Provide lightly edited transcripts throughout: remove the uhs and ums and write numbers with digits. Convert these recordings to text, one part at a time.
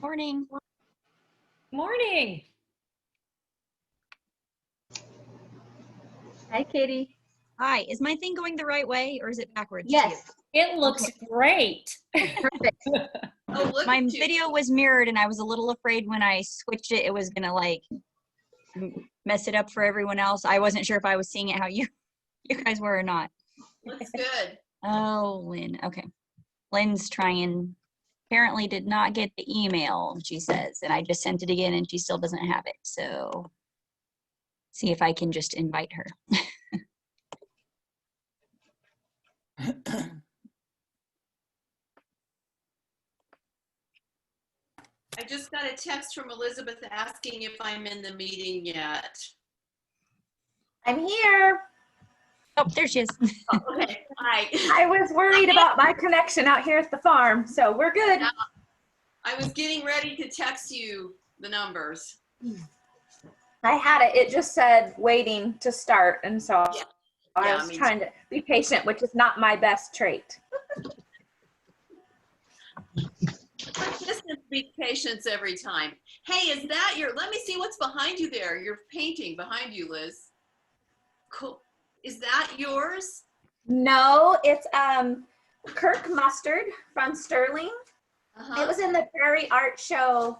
Morning. Morning. Hi, Katie. Hi. Is my thing going the right way or is it backwards? Yes. It looks great. Perfect. Oh, look My at you. video was mirrored and I was a little afraid when I switched it, it was going to like mess it up for everyone else. I wasn't sure if I was seeing it how you guys were or not. Looks good. Oh, Lynn. Okay. Lynn's trying. Apparently did not get the email, she says, and I just sent it again and she still doesn't have it. So see if I can just invite her. I just got a text from Elizabeth asking if I'm in the meeting yet. I'm here. Oh, there she is. Oh, okay, hi. I was worried about my connection out here at the farm, so we're good. I was getting ready to text you the numbers. I had it. It just said waiting to start, and so Yeah. I Yeah, was me trying to be patient, which is not my best trait. Persistence beats patience every time. Hey, is that your, let me see what's behind you there. Your painting behind you, Liz. Cool. Is that yours? No, it's Kirk Mustard from Sterling. Uh-huh. It was in the Prairie Art Show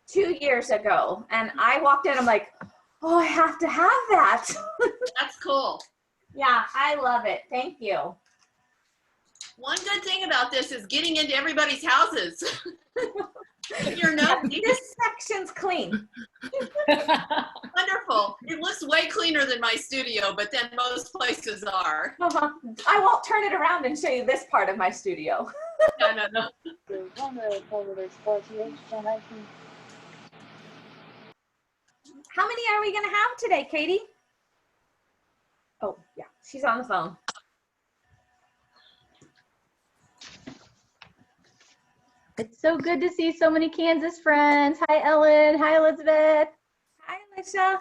2 years ago, and I walked in. I'm like, oh, I have to have that. That's cool. Yeah, I love it. Thank you. One good thing about this is getting into everybody's houses. You're not This section's clean. wonderful. It looks way cleaner than my studio, but then most places are. I won't turn it around and show you this part of my studio. No, no, no. How many are we going to have today, Katie? Oh, yeah, she's on the phone. It's so good to see so many Kansas friends. Hi, Ellen. Hi, Elizabeth. Hi, Alicia.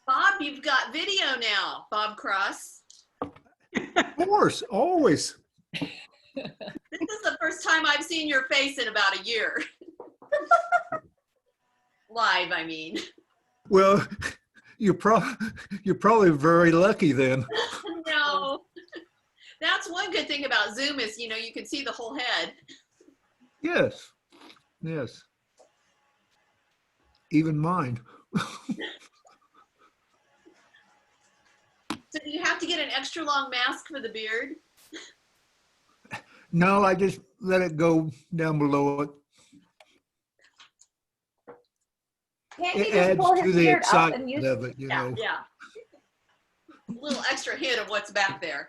Bob, you've got video now, Bob Cross. Of course, always. This is the first time I've seen your face in about a year. Live, I mean. Well, you're probably very lucky then. No. That's one good thing about Zoom is, you know, you can see the whole head. Yes, yes. Even mine. So do you have to get an extra long mask for the beard? No, I just let it go down below it. Can't he It just adds pull to his the beard up and excitement use of it, you Yeah, know. yeah. A little extra hint of what's back there.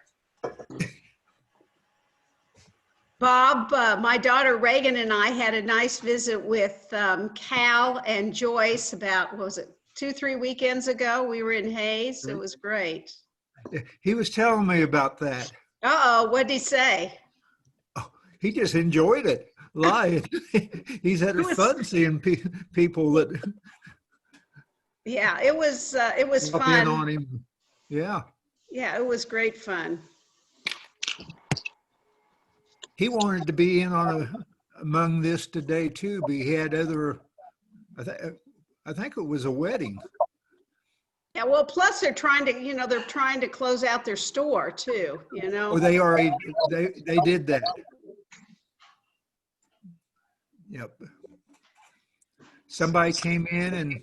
Bob, my daughter Reagan and I had a nice visit with Cal and Joyce about, what was it, 2-3 weekends ago? We were in Hayes. It was great. He was telling me about that. Uh-oh, what'd he say? Oh, he just enjoyed it live. He's had It was- fun seeing people that Yeah, it was walk in on fun. him. Yeah. Yeah, it was great fun. He wanted to be in on among this today too, but he had other, I think it was a wedding. Yeah, well, plus they're trying to, they're trying to close out their store too, Oh, they already, they did that. Yep. Somebody came in and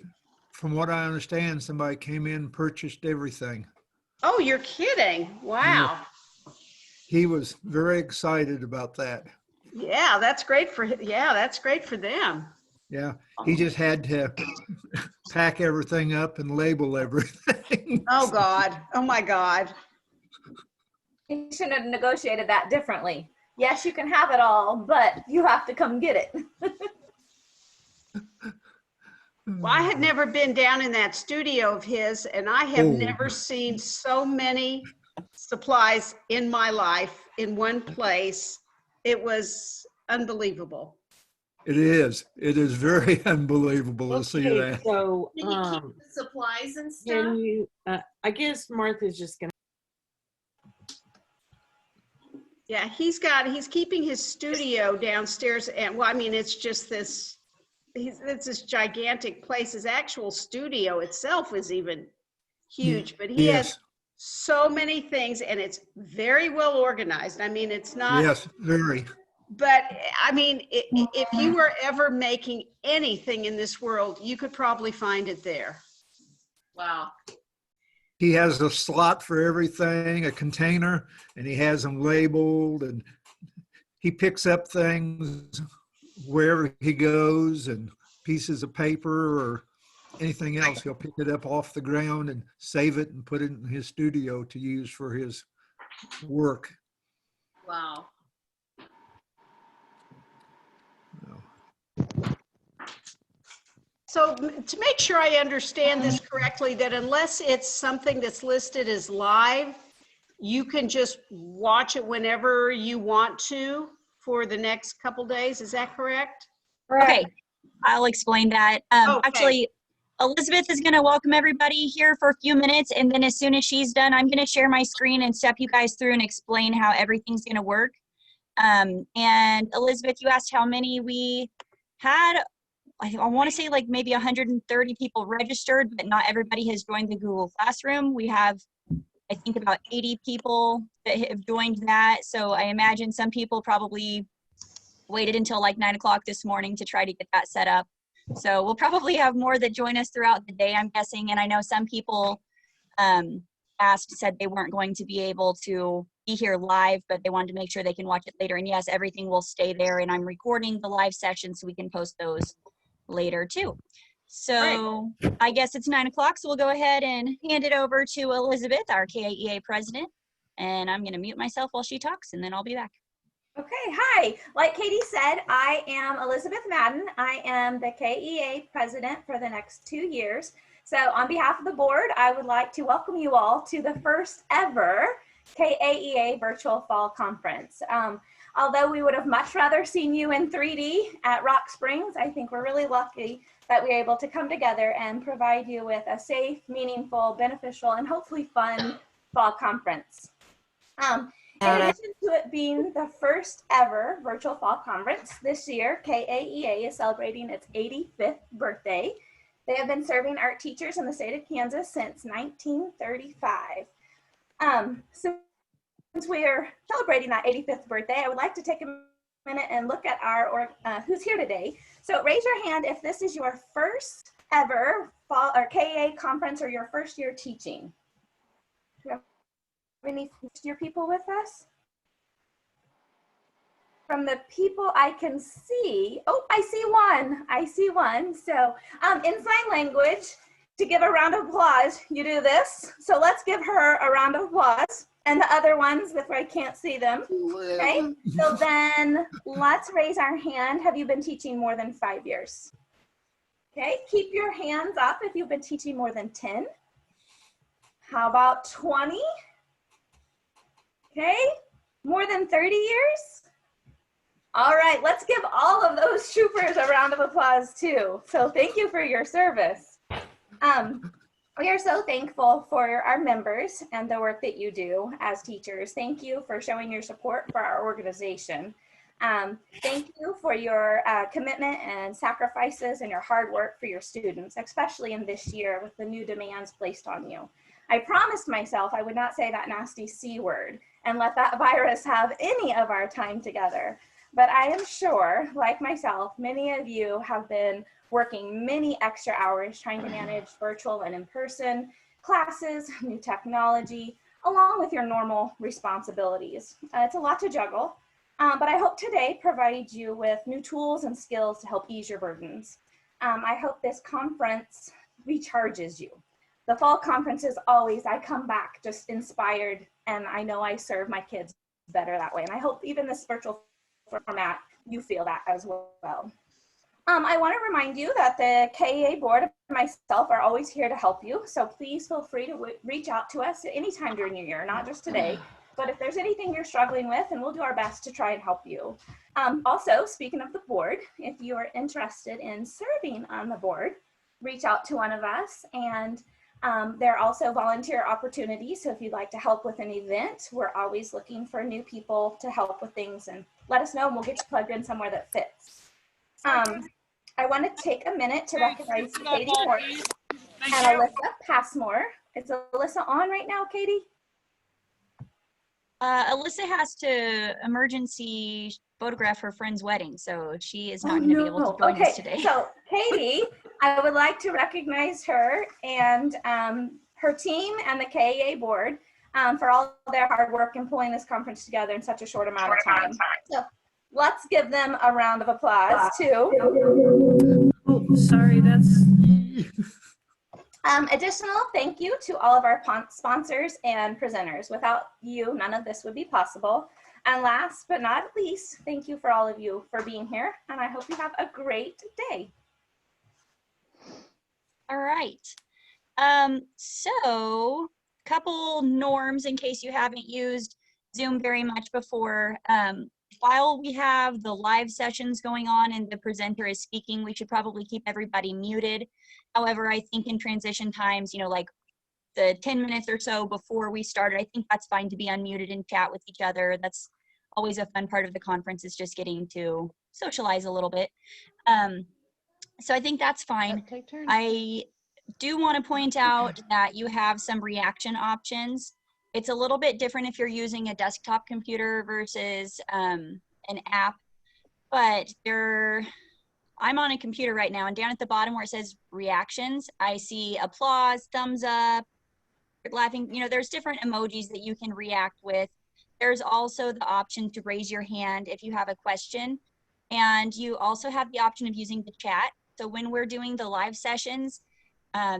from what I understand, somebody came in and purchased everything. Oh, you're kidding. Wow. He was very excited about that. Yeah, that's great for them. Yeah, he just had to pack everything up and label everything. Oh God. Oh my God. You shouldn't have negotiated that differently. Yes, you can have it all, but you have to come get it. Well, I had never been down in that studio of his, and I have Oh. never seen so many supplies in my life in one place. It was unbelievable. It is very unbelievable to see Okay, that. so Can you keep the supplies and stuff? can you? I guess Martha's just gonna. Yeah, he's keeping his studio downstairs, and well, I mean, it's just this, it's this gigantic place. His actual studio itself is even huge, but he has Yes, so many things, and it's very well organized. I mean, it's not, yes, very. but I mean, if you were ever making anything in this world, you could probably find it there. Wow. He has a slot for everything, a container, and he has them labeled, and he picks up things wherever he goes, and pieces of paper or anything else. He'll pick it up off the ground and save it and put it in his studio to use for his work. Wow. So to make sure I understand this correctly, that unless it's something that's listed as live, you can just watch it whenever you want to for the next couple days. Is that correct? Okay, I'll explain that. Okay. Actually, Elizabeth is going to welcome everybody here for a few minutes, and then as soon as she's done, I'm going to share my screen and step you guys through and explain how everything's going to work. And Elizabeth, you asked how many we had. I want to say like maybe 130 people registered, but not everybody has joined the Google Classroom. We have, I think, about 80 people that have joined that. So I imagine some people probably waited until like 9 o'clock this morning to try to get that set up. So we'll probably have more that join us throughout the day, I'm guessing. And I know some people said they weren't going to be able to be here live, but they wanted to make sure they can watch it later. And yes, everything will stay there, and I'm recording the live sessions so we can post those later too. So I guess it's 9 o'clock, so we'll go ahead and hand it over to Elizabeth, our KAEA president. And I'm gonna mute myself while she talks, and then I'll be back. Okay, hi. Like Katie said, I am Elizabeth Madden. I am the KEA president for the next 2 years. So on behalf of the board, I would like to welcome you all to the first ever KAEA Virtual Fall Conference. Although we would have much rather seen you in 3D at Rock Springs, I think we're really lucky that we're able to come together and provide you with a safe, meaningful, beneficial, and hopefully fun fall conference. In addition to it being the first ever virtual fall conference, this year KAEA is celebrating its 85th birthday. They have been serving art teachers in the state of Kansas since 1935. Since we are celebrating that 85th birthday, I would like to take a minute and look at our who's here today. So raise your hand if this is your first ever fall or KAEA conference or your first year teaching. Do we have any first year people with us? From the people I can see, oh, I see one. So in sign language, to give a round of applause, you do this. So let's give her a round of applause. And the other ones, if I can't see them, okay? So then let's raise our hand. Have you been teaching more than 5 years? Okay, keep your hands up if you've been teaching more than 10. How about 20? Okay, more than 30 years? All right, let's give all of those troopers a round of applause too. So thank you for your service. We are so thankful for our members and the work that you do as teachers. Thank you for showing your support for our organization. Thank you for your commitment and sacrifices and your hard work for your students, especially in this year with the new demands placed on you. I promised myself I would not say that nasty C word and let that virus have any of our time together. But I am sure, like myself, many of you have been working many extra hours trying to manage virtual and in-person classes, new technology, along with your normal responsibilities. It's a lot to juggle, but I hope today provides you with new tools and skills to help ease your burdens. I hope this conference recharges you. The fall conference is always, I come back just inspired, and I know I serve my kids better that way. And I hope even this virtual format, you feel that as well. I want to remind you that the KAEA board and myself are always here to help you. So please feel free to reach out to us at any time during your year, not just today, but if there's anything you're struggling with, and we'll do our best to try and help you. Also, speaking of the board, if you are interested in serving on the board, reach out to one of us. And There are also volunteer opportunities. So if you'd like to help with an event, we're always looking for new people to help with things, and let us know and we'll get you plugged in somewhere that fits. I want to take a minute to recognize Katie Morris and Alyssa Passmore. Is Alyssa on right now, Katie? Alyssa has to emergency photograph her friend's wedding, so she is not going to be able to join us today. So Katie, I would like to recognize her and her team and the KAA board for all their hard work in pulling this conference together in such a short amount of time. So let's give them a round of applause too. Oh, sorry, that's. Additional thank you to all of our sponsors and presenters. Without you, none of this would be possible. And last but not least, thank you for all of you for being here, and I hope you have a great day. All right. So couple norms in case you haven't used Zoom very much before. While we have the live sessions going on and the presenter is speaking, we should probably keep everybody muted. However, I think in transition times, you know, like the 10 minutes or so before we started, I think that's fine to be unmuted and chat with each other. That's always a fun part of the conference, is just getting to socialize a little bit. So I think that's fine. Take turns. I do want to point out that you have some reaction options. It's a little bit different if you're using a desktop computer versus an app, but I'm on a computer right now, and down at the bottom where it says reactions, I see applause, thumbs up, laughing. You know, there's different emojis that you can react with. There's also the option to raise your hand if you have a question, and you also have the option of using the chat. So when we're doing the live sessions,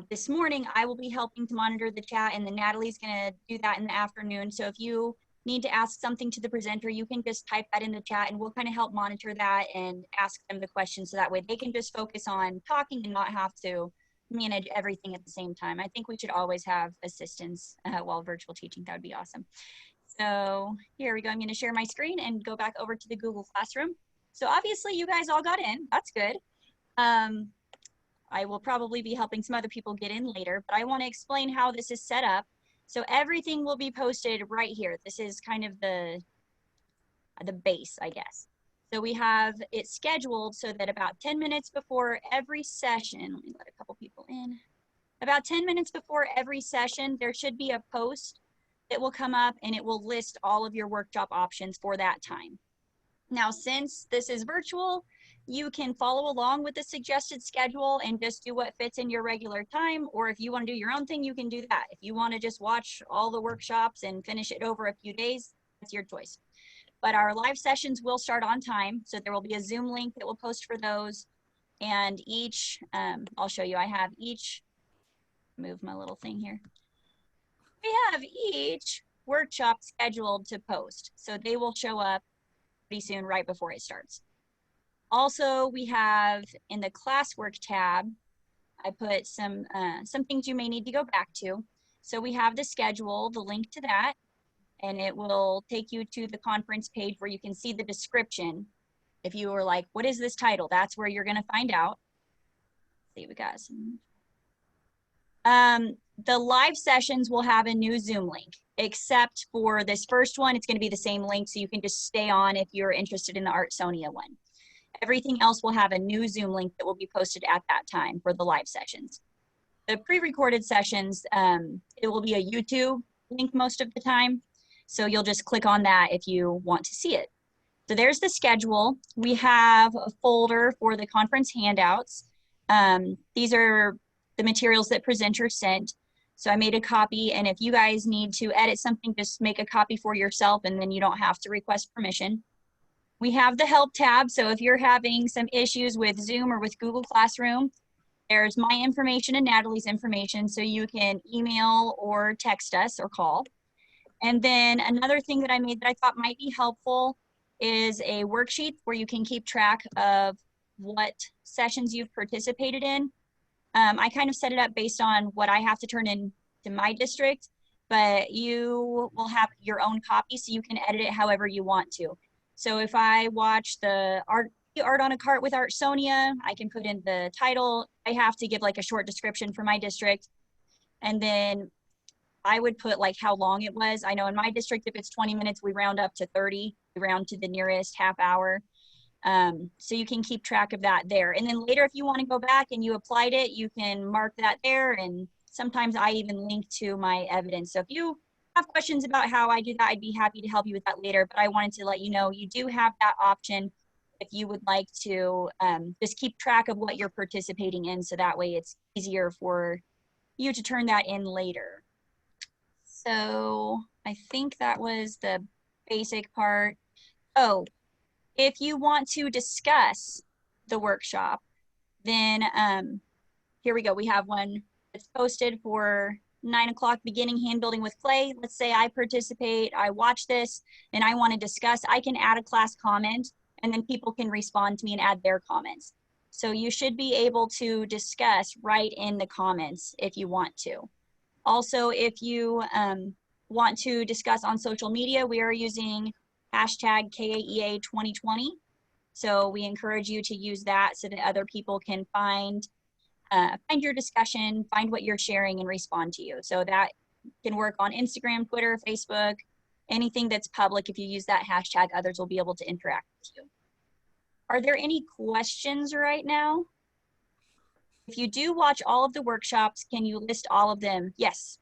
this morning, I will be helping to monitor the chat, and then Natalie's going to do that in the afternoon. So if you need to ask something to the presenter, you can just type that in the chat, and we'll kind of help monitor that and ask them the questions, so that way they can just focus on talking and not have to manage everything at the same time. I think we should always have assistance while virtual teaching. That would be awesome. So here we go. I'm going to share my screen and go back over to the Google Classroom. So obviously you guys all got in. That's good. I will probably be helping some other people get in later, but I want to explain how this is set up. So everything will be posted right here. This is kind of the base, I guess. So we have it scheduled so that about 10 minutes before every session, let me let a couple people in. About 10 minutes before every session, there should be a post that will come up, and it will list all of your workshop options for that time. Now, since this is virtual, you can follow along with the suggested schedule and just do what fits in your regular time, or if you want to do your own thing, you can do that. If you want to just watch all the workshops and finish it over a few days, that's your choice. But our live sessions will start on time, so there will be a Zoom link that will post for those, and each, I'll show you, I have each, move my little thing here. We have each workshop scheduled to post, so they will show up pretty soon right before it starts. Also, we have in the classwork tab, I put some things you may need to go back to. So we have the schedule, the link to that, and it will take you to the conference page where you can see the description. If you were like, what is this title? That's where you're gonna find out. Let's see, we got some. The live sessions will have a new Zoom link, except for this first one, it's gonna be the same link, so you can just stay on if you're interested in the Artsonia one. Everything else will have a new Zoom link that will be posted at that time for the live sessions. The pre-recorded sessions, it will be a YouTube link most of the time. So you'll just click on that if you want to see it. So there's the schedule. We have a folder for the conference handouts. These are the materials that presenters sent. So I made a copy, and if you guys need to edit something, just make a copy for yourself, and then you don't have to request permission. We have the help tab, so if you're having some issues with Zoom or with Google Classroom, there's my information and Natalie's information, so you can email or text us or call. And then another thing that I made that I thought might be helpful is a worksheet where you can keep track of what sessions you've participated in. I kind of set it up based on what I have to turn in to my district, but you will have your own copy, so you can edit it however you want to. So if I watch the art on a cart with Artsonia, I can put in the title. I have to give like a short description for my district. And then I would put like how long it was. I know in my district, if it's 20 minutes, we round up to 30, we round to the nearest half hour. So you can keep track of that there. And then later, if you want to go back and you applied it, you can mark that there. And sometimes I even link to my evidence. So if you have questions about how I do that, I'd be happy to help you with that later. But I wanted to let you know you do have that option if you would like to just keep track of what you're participating in. So that way it's easier for you to turn that in later. So I think that was the basic part. Oh, if you want to discuss the workshop, then here we go. We have one that's posted for 9 o'clock beginning hand building with clay. Let's say I participate, I watch this, and I want to discuss. I can add a class comment, and then people can respond to me and add their comments. So you should be able to discuss right in the comments if you want to. Also, if you want to discuss on social media, we are using hashtag KAEA 2020. So we encourage you to use that so that other people can find your discussion, find what you're sharing, and respond to you. So that can work on Instagram, Twitter, Facebook, anything that's public. If you use that hashtag, others will be able to interact with you. Are there any questions right now? If you do watch all of the workshops, can you list all of them? Yes.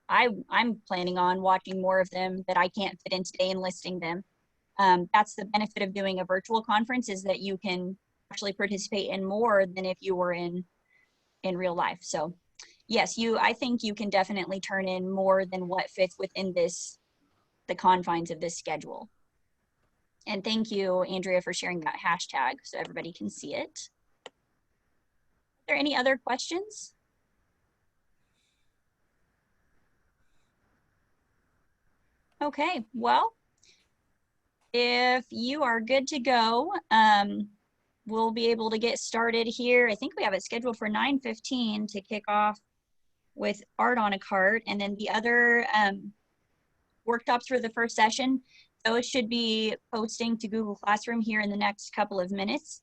I'm planning on watching more of them that I can't fit in today and listing them. That's the benefit of doing a virtual conference, is that you can actually participate in more than if you were in real life. So yes, I think you can definitely turn in more than what fits within the confines of this schedule. And thank you, Andrea, for sharing that hashtag so everybody can see it. Are there any other questions? Okay, well, if you are good to go, we'll be able to get started here. I think we have it scheduled for 9:15 to kick off with art on a cart, and then the other workshops for the first session, those should be posting to Google Classroom here in the next couple of minutes.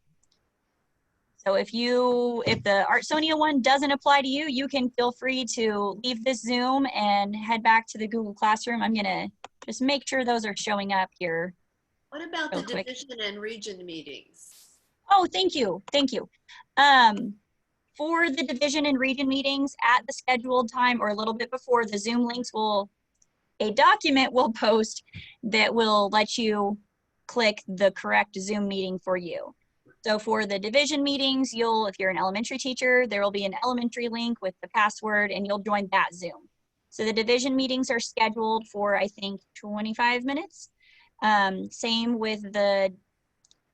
So if the Artsonia one doesn't apply to you, you can feel free to leave this Zoom and head back to the Google Classroom. I'm gonna just make sure those are showing up here. What about the Real quick. division and region meetings? Oh, thank you, thank you. For the division and region meetings at the scheduled time or a little bit before, the Zoom links a document will post that will let you click the correct Zoom meeting for you. So for the division meetings, if you're an elementary teacher, there will be an elementary link with the password and you'll join that Zoom. So the division meetings are scheduled for, I think, 25 minutes. Same with the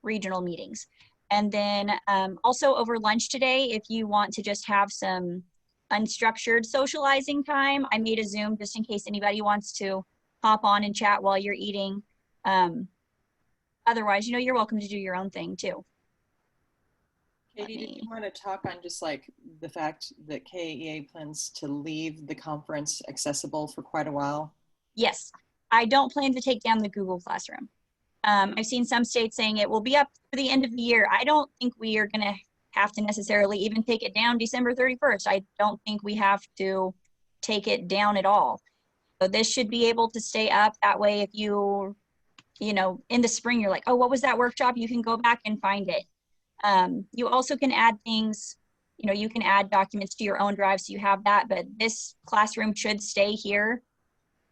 regional meetings. And then also over lunch today, if you want to just have some unstructured socializing time, I made a Zoom just in case anybody wants to hop on and chat while you're eating. Otherwise, you're welcome to do your own thing too. Katie, did you want to talk on just like the fact that KAEA plans to leave the conference accessible for quite a while? Yes, I don't plan to take down the Google Classroom. I've seen some states saying it will be up for the end of the year. I don't think we are going to have to necessarily even take it down December 31st. I don't think we have to take it down at all. So this should be able to stay up. That way, if you in the spring, you're like, oh, what was that workshop? You can go back and find it. You also can add things, you can add documents to your own drive, so you have that, but this classroom should stay here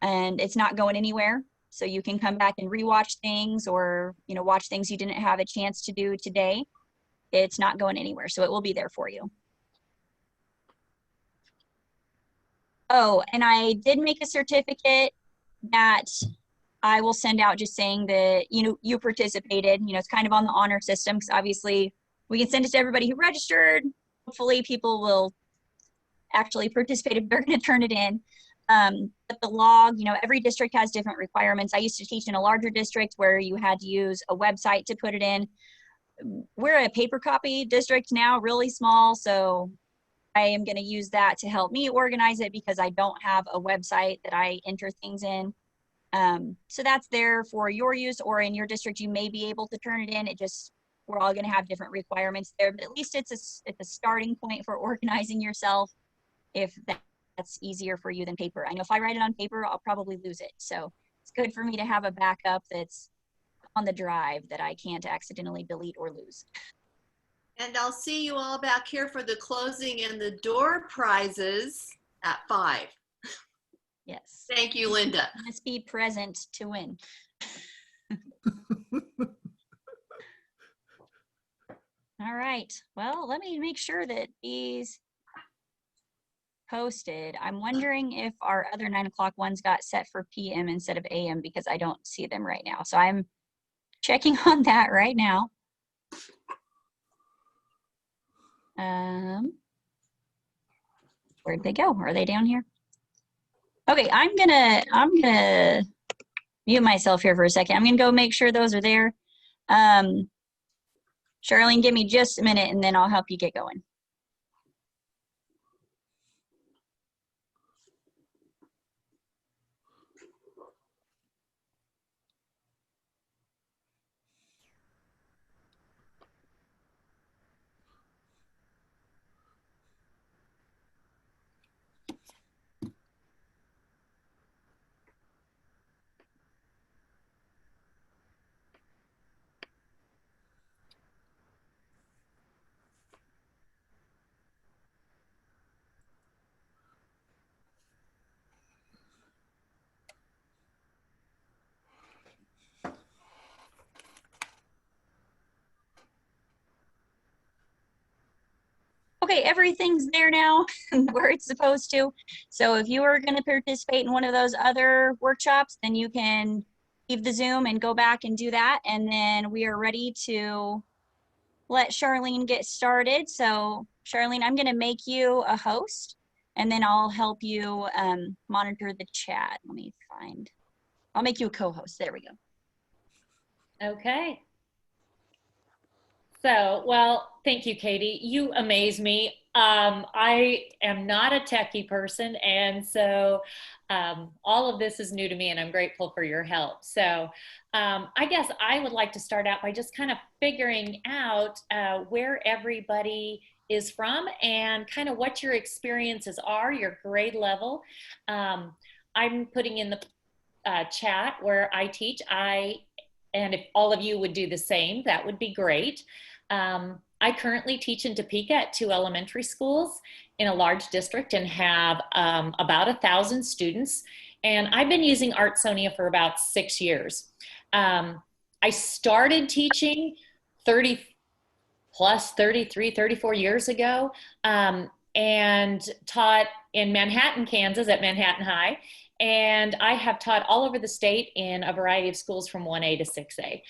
and it's not going anywhere. So you can come back and rewatch things or, watch things you didn't have a chance to do today. It's not going anywhere, so it will be there for you. Oh, and I did make a certificate that I will send out just saying that, you participated. It's kind of on the honor system because obviously we can send it to everybody who registered. Hopefully people will actually participate if they're going to turn it in. But the log, every district has different requirements. I used to teach in a larger district where you had to use a website to put it in. We're a paper copy district now, really small, so I am going to use that to help me organize it because I don't have a website that I enter things in. So that's there for your use, or in your district, you may be able to turn it in. We're all going to have different requirements there, but at least it's a starting point for organizing yourself if that's easier for you than paper. I know if I write it on paper, I'll probably lose it. So it's good for me to have a backup that's on the drive that I can't accidentally delete or lose. And I'll see you all back here for the closing and the door prizes at 5. Yes. Thank you, Linda. Must be present to win. All right. Well, let me make sure that these posted. I'm wondering if our other 9 o'clock ones got set for PM instead of AM because I don't see them right now. So I'm checking on that right now. Where'd they go? Are they down here? Okay, I'm gonna mute myself here for a second. I'm gonna go make sure those are there. Charlene, give me just a minute and then I'll help you get going. Okay, everything's there now where it's supposed to. So if you are going to participate in one of those other workshops, then you can leave the Zoom and go back and do that. And then we are ready to let Charlene get started. So Charlene, I'm going to make you a host and then I'll help you monitor the chat. Let me find, I'll make you a co-host. There we go. Okay. So, well, thank you, Katie. You amaze me. I am not a techie person, and so all of this is new to me, and I'm grateful for your help. So I guess I would like to start out by just kind of figuring out where everybody is from and kind of what your experiences are, your grade level. I'm putting in the chat where I teach. And if all of you would do the same, that would be great. I currently teach in Topeka at 2 elementary schools in a large district and have about 1,000 students. And I've been using Artsonia for about 6 years. I started teaching 34 years ago, and taught in Manhattan, Kansas at Manhattan High. And I have taught all over the state in a variety of schools from 1A to 6A.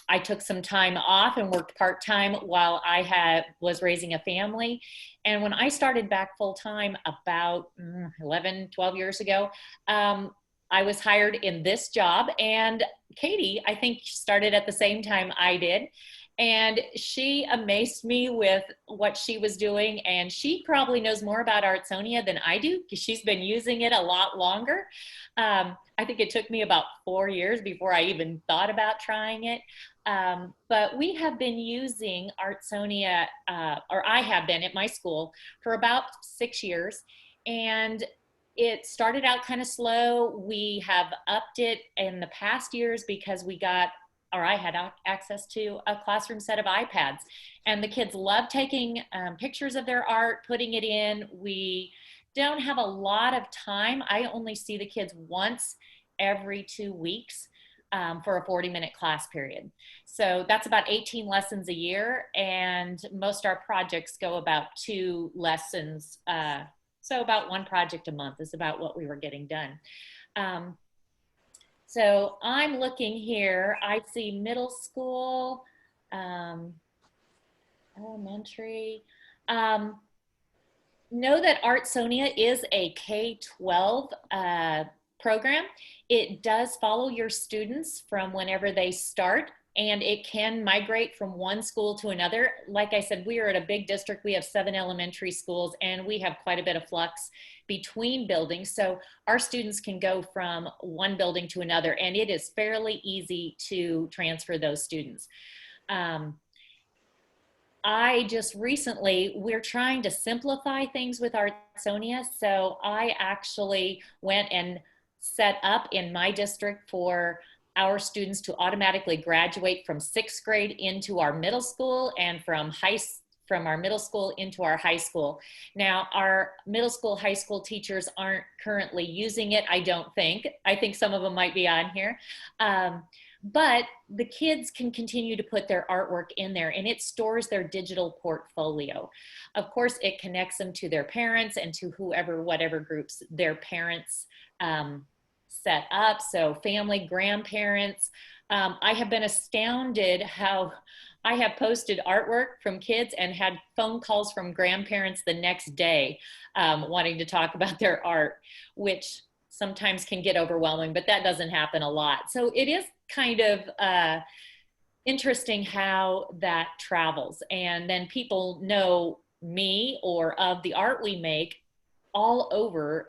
I took some time off and worked part-time while I was raising a family. And when I started back full-time about 11, 12 years ago, I was hired in this job. And Katie, I think, started at the same time I did. And she amazed me with what she was doing. And she probably knows more about Artsonia than I do because she's been using it a lot longer. I think it took me about 4 years before I even thought about trying it. But we have been using Artsonia, or I have been at my school for about 6 years. And it started out kind of slow. We have upped it in the past years because I had access to a classroom set of iPads, and the kids love taking pictures of their art, putting it in. We don't have a lot of time. I only see the kids once every 2 weeks for a 40-minute class period. So that's about 18 lessons a year, and most of our projects go about 2 lessons. So about 1 project a month is about what we were getting done. So I'm looking here, I see middle school, elementary. Know that Artsonia is a K-12 program. It does follow your students from whenever they start, and it can migrate from one school to another. Like I said, we are at a big district. We have 7 elementary schools, and we have quite a bit of flux between buildings. So our students can go from one building to another, and it is fairly easy to transfer those students. I just recently, we're trying to simplify things with Artsonia. So I actually went and set up in my district for our students to automatically graduate from 6th grade into our middle school, and from our middle school into our high school. Now, our middle school, high school teachers aren't currently using it, I don't think. I think some of them might be on here. But the kids can continue to put their artwork in there, and it stores their digital portfolio. Of course, it connects them to their parents and to whatever groups their parents set up. So family, grandparents. I have been astounded how I have posted artwork from kids and had phone calls from grandparents the next day wanting to talk about their art, which sometimes can get overwhelming, but that doesn't happen a lot. So it is kind of interesting how that travels. And then people know me or of the art we make all over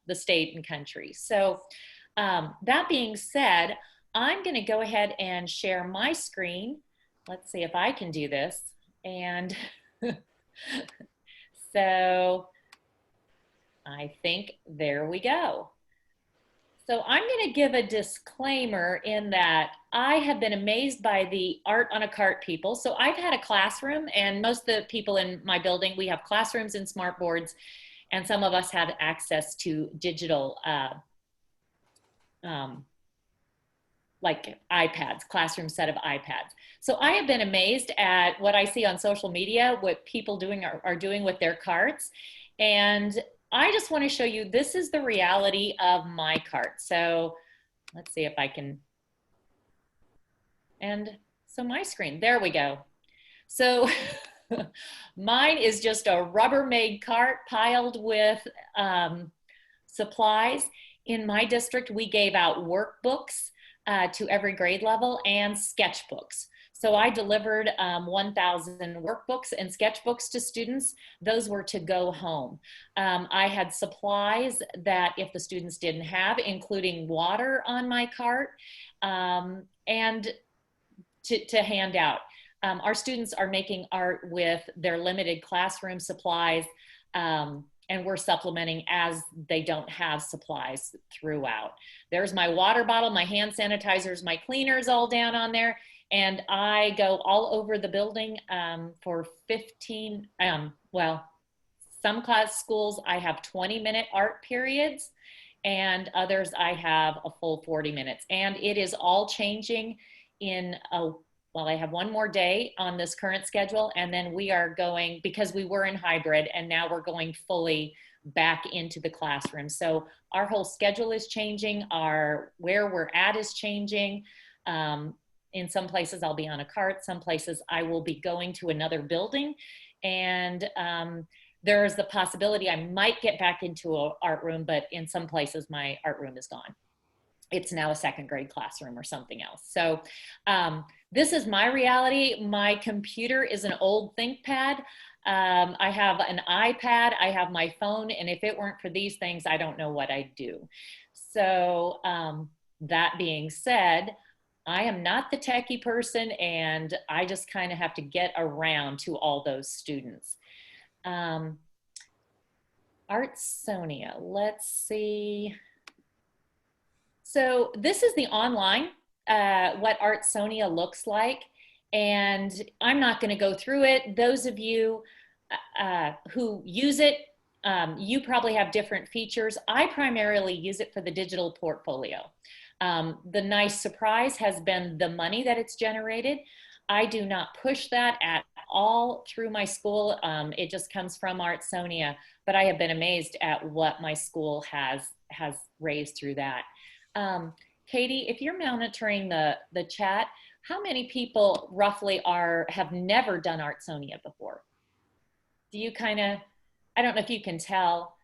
the state and country. So that being said, I'm going to go ahead and share my screen. Let's see if I can do this. And so I think there we go. So I'm going to give a disclaimer in that I have been amazed by the Art on a Cart people. So I've had a classroom, and most of the people in my building, we have classrooms and smart boards, and some of us have access to digital like iPads, classroom set of iPads. So I have been amazed at what I see on social media, what people are doing with their carts. And I just want to show you, this is the reality of my cart. So let's see if I can, and so my screen, there we go. So mine is just a Rubbermaid cart piled with supplies. In my district, we gave out workbooks to every grade level and sketchbooks. So I delivered 1,000 workbooks and sketchbooks to students. Those were to go home. I had supplies that if the students didn't have, including water on my cart, and to hand out. Our students are making art with their limited classroom supplies, and we're supplementing as they don't have supplies throughout. There's my water bottle, my hand sanitizers, my cleaners all down on there. And I go all over the building for 15, well, some schools I have 20-minute art periods, and others I have a full 40 minutes. And it is all changing in well, I have one more day on this current schedule, and then we are going, because we were in hybrid, and now we're going fully back into the classroom. So our whole schedule is changing, where we're at is changing. In some places I'll be on a cart, some places I will be going to another building, and there's the possibility I might get back into an art room, but in some places my art room is gone. It's now a 2nd grade classroom or something else. So this is my reality. My computer is an old ThinkPad. I have an iPad, I have my phone, and if it weren't for these things, I don't know what I'd do. So that being said, I am not the techie person, and I just kind of have to get around to all those students. Artsonia, let's see. So this is the online, what Artsonia looks like. And I'm not going to go through it. Those of you who use it, you probably have different features. I primarily use it for the digital portfolio. The nice surprise has been the money that it's generated. I do not push that at all through my school. It just comes from Artsonia, but I have been amazed at what my school has raised through that. Katie, if you're monitoring the chat, how many people roughly have never done Artsonia before? Do you kind of, I don't know if you can tell.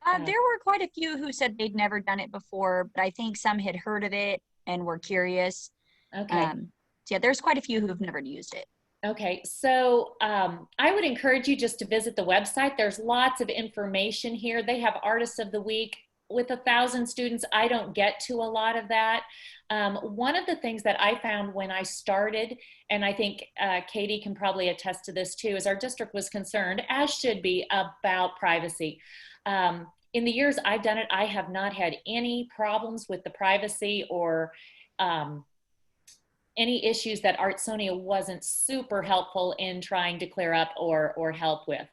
There were quite a few who said they'd never done it before, but I think some had heard of it and were curious. Okay. So yeah, there's quite a few who have never used it. Okay, so I would encourage you just to visit the website. There's lots of information here. They have Artists of the Week with 1,000 students, I don't get to a lot of that. One of the things that I found when I started, and I think Katie can probably attest to this too, is our district was concerned, as should be, about privacy. In the years I've done it, I have not had any problems with the privacy or any issues that Artsonia wasn't super helpful in trying to clear up or help with.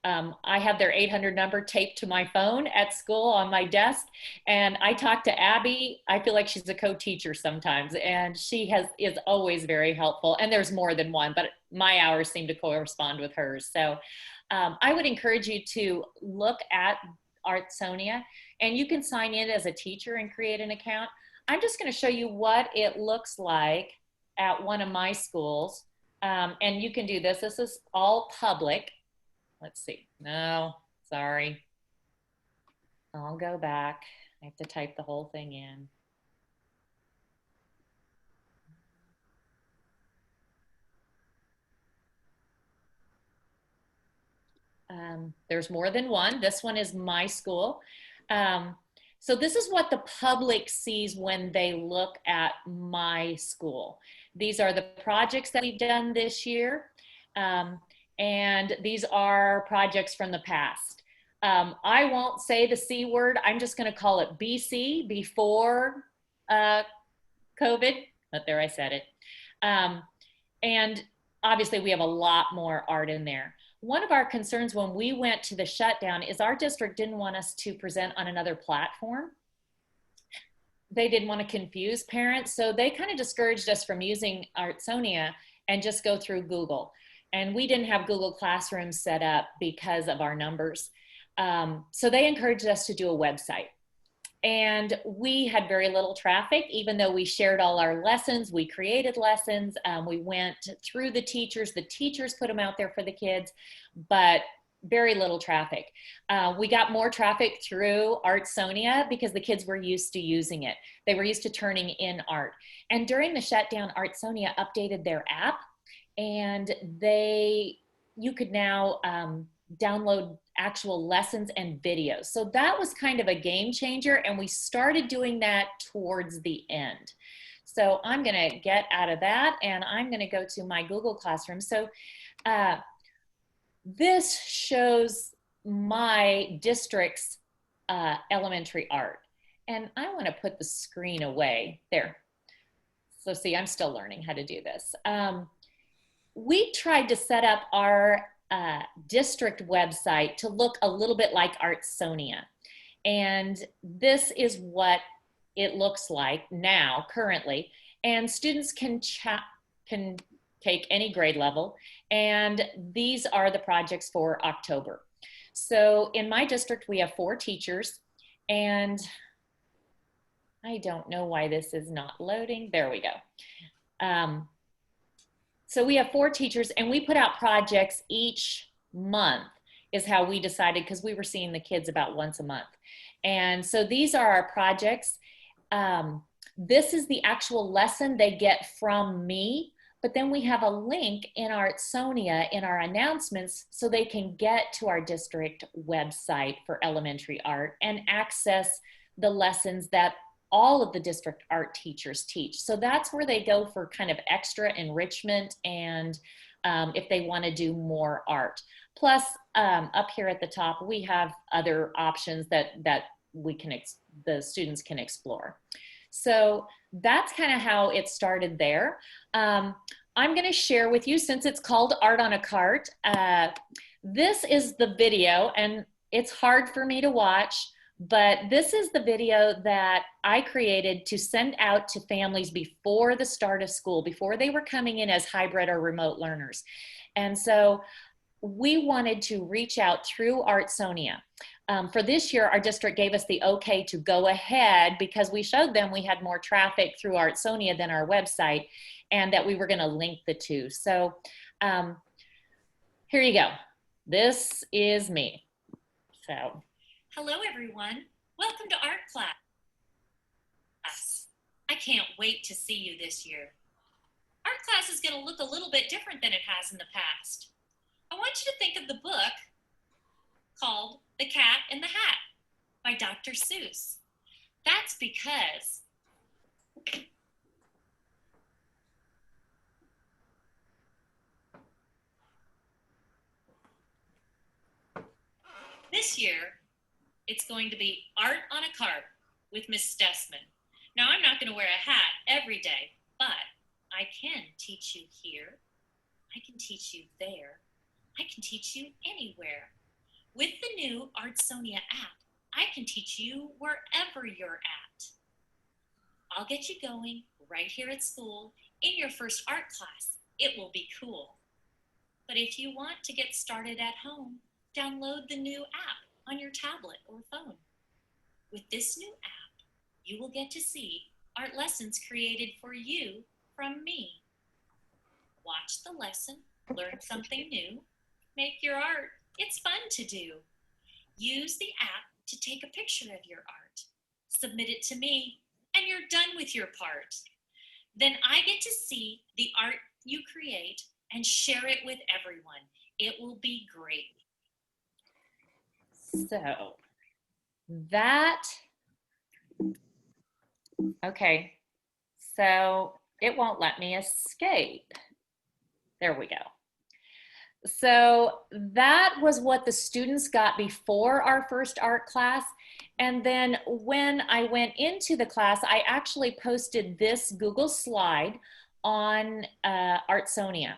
I have their 800 number taped to my phone at school on my desk, and I talk to Abby. I feel like she's a co-teacher sometimes, and she is always very helpful. And there's more than one, but my hours seem to correspond with hers. So I would encourage you to look at Artsonia, and you can sign in as a teacher and create an account. I'm just going to show you what it looks like at one of my schools. And you can do this. This is all public. Let's see. No, sorry. I'll go back. I have to type the whole thing in. There's more than one. This one is my school. So this is what the public sees when they look at my school. These are the projects that we've done this year. And these are projects from the past. I won't say the C word. I'm just going to call it BC, before COVID, but there I said it. And obviously we have a lot more art in there. One of our concerns when we went to the shutdown is our district didn't want us to present on another platform. They didn't want to confuse parents, so they kind of discouraged us from using Artsonia and just go through Google. And we didn't have Google Classroom set up because of our numbers. So they encouraged us to do a website. And we had very little traffic, even though we shared all our lessons, we created lessons, we went through the teachers put them out there for the kids, but very little traffic. We got more traffic through Artsonia because the kids were used to using it. They were used to turning in art. And during the shutdown, Artsonia updated their app, and you could now download actual lessons and videos. So that was kind of a game changer, and we started doing that towards the end. So I'm going to get out of that, and I'm going to go to my Google Classroom. So this shows my district's elementary art, and I want to put the screen away there. So see, I'm still learning how to do this. We tried to set up our district website to look a little bit like Artsonia. And this is what it looks like now, currently. And students can take any grade level. And these are the projects for October. So in my district, we have 4 teachers. And I don't know why this is not loading. There we go. So we have 4 teachers, and we put out projects each month is how we decided, because we were seeing the kids about once a month. And so these are our projects. This is the actual lesson they get from me, but then we have a link in Artsonia in our announcements so they can get to our district website for elementary art and access the lessons that all of the district art teachers teach. So that's where they go for kind of extra enrichment and if they want to do more art. Plus, up here at the top, we have other options that the students can explore. So that's kind of how it started there. I'm going to share with you, since it's called Art on a Cart, this is the video, and it's hard for me to watch, but this is the video that I created to send out to families before the start of school, before they were coming in as hybrid or remote learners. And so we wanted to reach out through Artsonia. For this year, our district gave us the okay to go ahead because we showed them we had more traffic through Artsonia than our website, and that we were going to link the two. So here you go. This is me. So. Hello, everyone. Welcome to art class. I can't wait to see you this year. Art class is going to look a little bit different than it has in the past. I want you to think of the book called The Cat in the Hat. by Dr. Seuss. That's because this year, it's going to be art on a cart with Miss Stessman. Now, I'm not going to wear a hat every day, but I can teach you here. I can teach you there. I can teach you anywhere. With the new Artsonia app, I can teach you wherever you're at. I'll get you going right here at school in your first art class. It will be cool. But if you want to get started at home, download the new app on your tablet or phone. With this new app, you will get to see art lessons created for you from me. Watch the lesson, learn something new, make your art. It's fun to do. Use the app to take a picture of your art. Submit it to me, and you're done with your part. Then I get to see the art you create and share it with everyone. It will be great. So that, okay, so it won't let me escape. There we go. So that was what the students got before our first art class. And then when I went into the class, I actually posted this Google slide on Artsonia.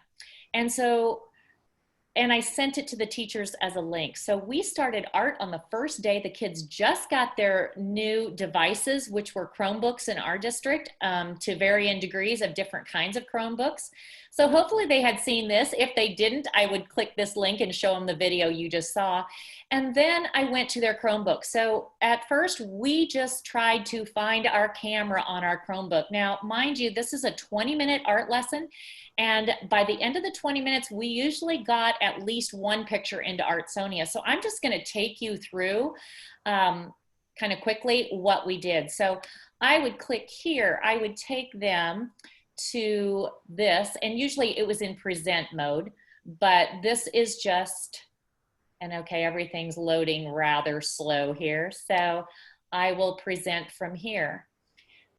And I sent it to the teachers as a link. So we started art on the first day. The kids just got their new devices, which were Chromebooks in our district, to varying degrees of different kinds of Chromebooks. So hopefully they had seen this. If they didn't, I would click this link and show them the video you just saw. And then I went to their Chromebook. So at first, we just tried to find our camera on our Chromebook. Now, mind you, this is a 20-minute art lesson. And by the end of the 20 minutes, we usually got at least one picture into Artsonia. So I'm just going to take you through kind of quickly what we did. So I would click here. I would take them to this, and usually it was in present mode, but this is just, and okay, everything's loading rather slow here. So I will present from here.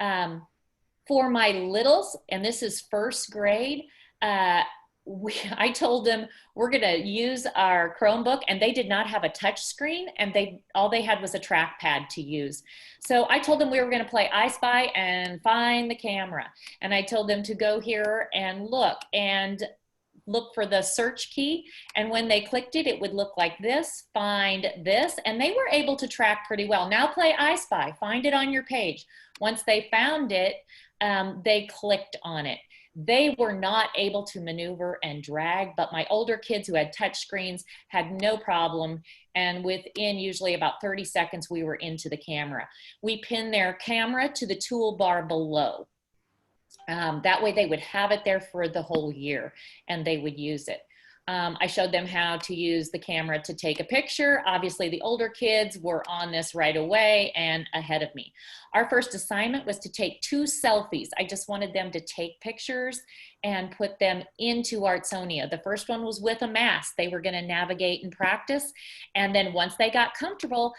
For my littles, and this is first grade, I told them we're gonna use our Chromebook, and they did not have a touch screen, and all they had was a trackpad to use. So I told them we were gonna play I Spy and find the camera. And I told them to go here and look for the search key. And when they clicked it, it would look like this, find this, and they were able to track pretty well. Now play I Spy, find it on your page. Once they found it, they clicked on it. They were not able to maneuver and drag, but my older kids who had touch screens had no problem. And within usually about 30 seconds, we were into the camera. We pinned their camera to the toolbar below. That way they would have it there for the whole year and they would use it. I showed them how to use the camera to take a picture. Obviously the older kids were on this right away and ahead of me. Our first assignment was to take 2 selfies. I just wanted them to take pictures and put them into Artsonia. The first one was with a mask. They were gonna navigate and practice. And then once they got comfortable,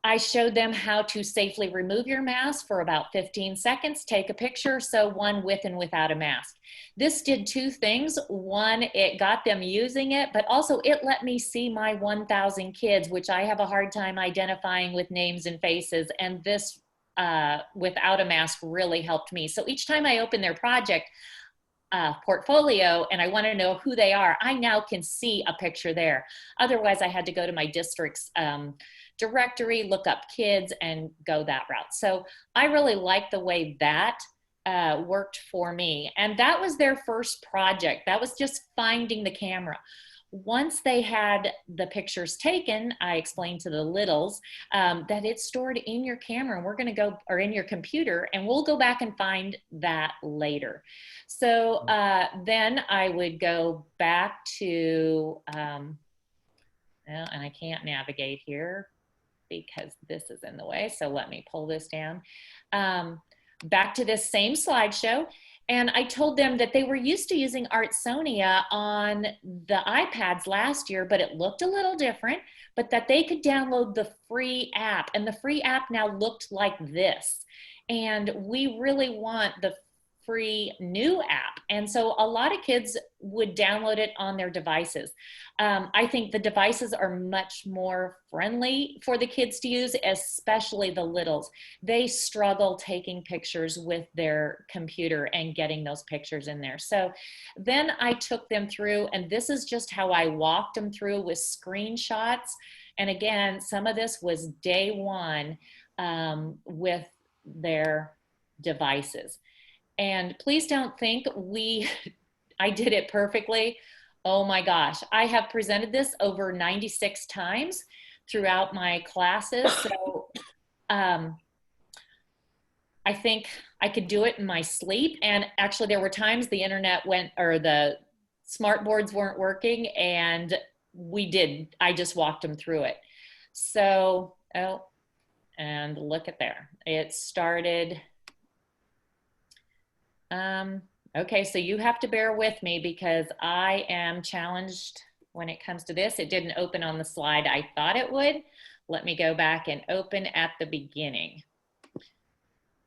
I showed them how to safely remove your mask for about 15 seconds, take a picture, so one with and without a mask. This did 2 things. One, it got them using it, but also it let me see my 1,000 kids, which I have a hard time identifying with names and faces, and this without a mask really helped me. So each time I open their project portfolio and I want to know who they are, I now can see a picture there. Otherwise, I had to go to my district's directory, look up kids, and go that route. So I really like the way that worked for me. And that was their first project. That was just finding the camera. Once they had the pictures taken, I explained to the littles that it's stored in your camera, and we're going to go, or in your computer, and we'll go back and find that later. So then I would go back to, well, and I can't navigate here because this is in the way. So let me pull this down. Back to this same slideshow. And I told them that they were used to using Artsonia on the iPads last year, but it looked a little different, but that they could download the free app. And the free app now looked like this. And we really want the free new app. And so a lot of kids would download it on their devices. I think the devices are much more friendly for the kids to use, especially the littles. They struggle taking pictures with their computer and getting those pictures in there. So then I took them through, and this is just how I walked them through with screenshots. And again, some of this was day one with their devices. And please don't think I did it perfectly. Oh my gosh, I have presented this over 96 times throughout my classes. So I think I could do it in my sleep. And actually there were times the internet went, or the smart boards weren't working, and I just walked them through it. So, and look at there. It started. Okay, so you have to bear with me because I am challenged when it comes to this. It didn't open on the slide I thought it would. Let me go back and open at the beginning.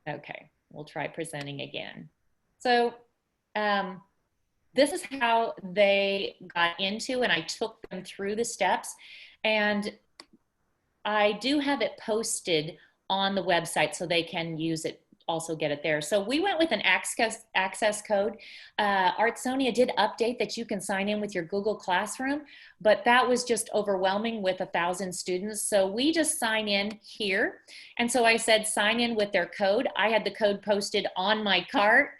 Okay, we'll try presenting again. So this is how they got into, and I took them through the steps, and I do have it posted on the website so they can use it, also get it there. So we went with an access code. Artsonia did update that you can sign in with your Google Classroom, but that was just overwhelming with 1,000 students. So we just sign in here. And so I said, sign in with their code. I had the code posted on my cart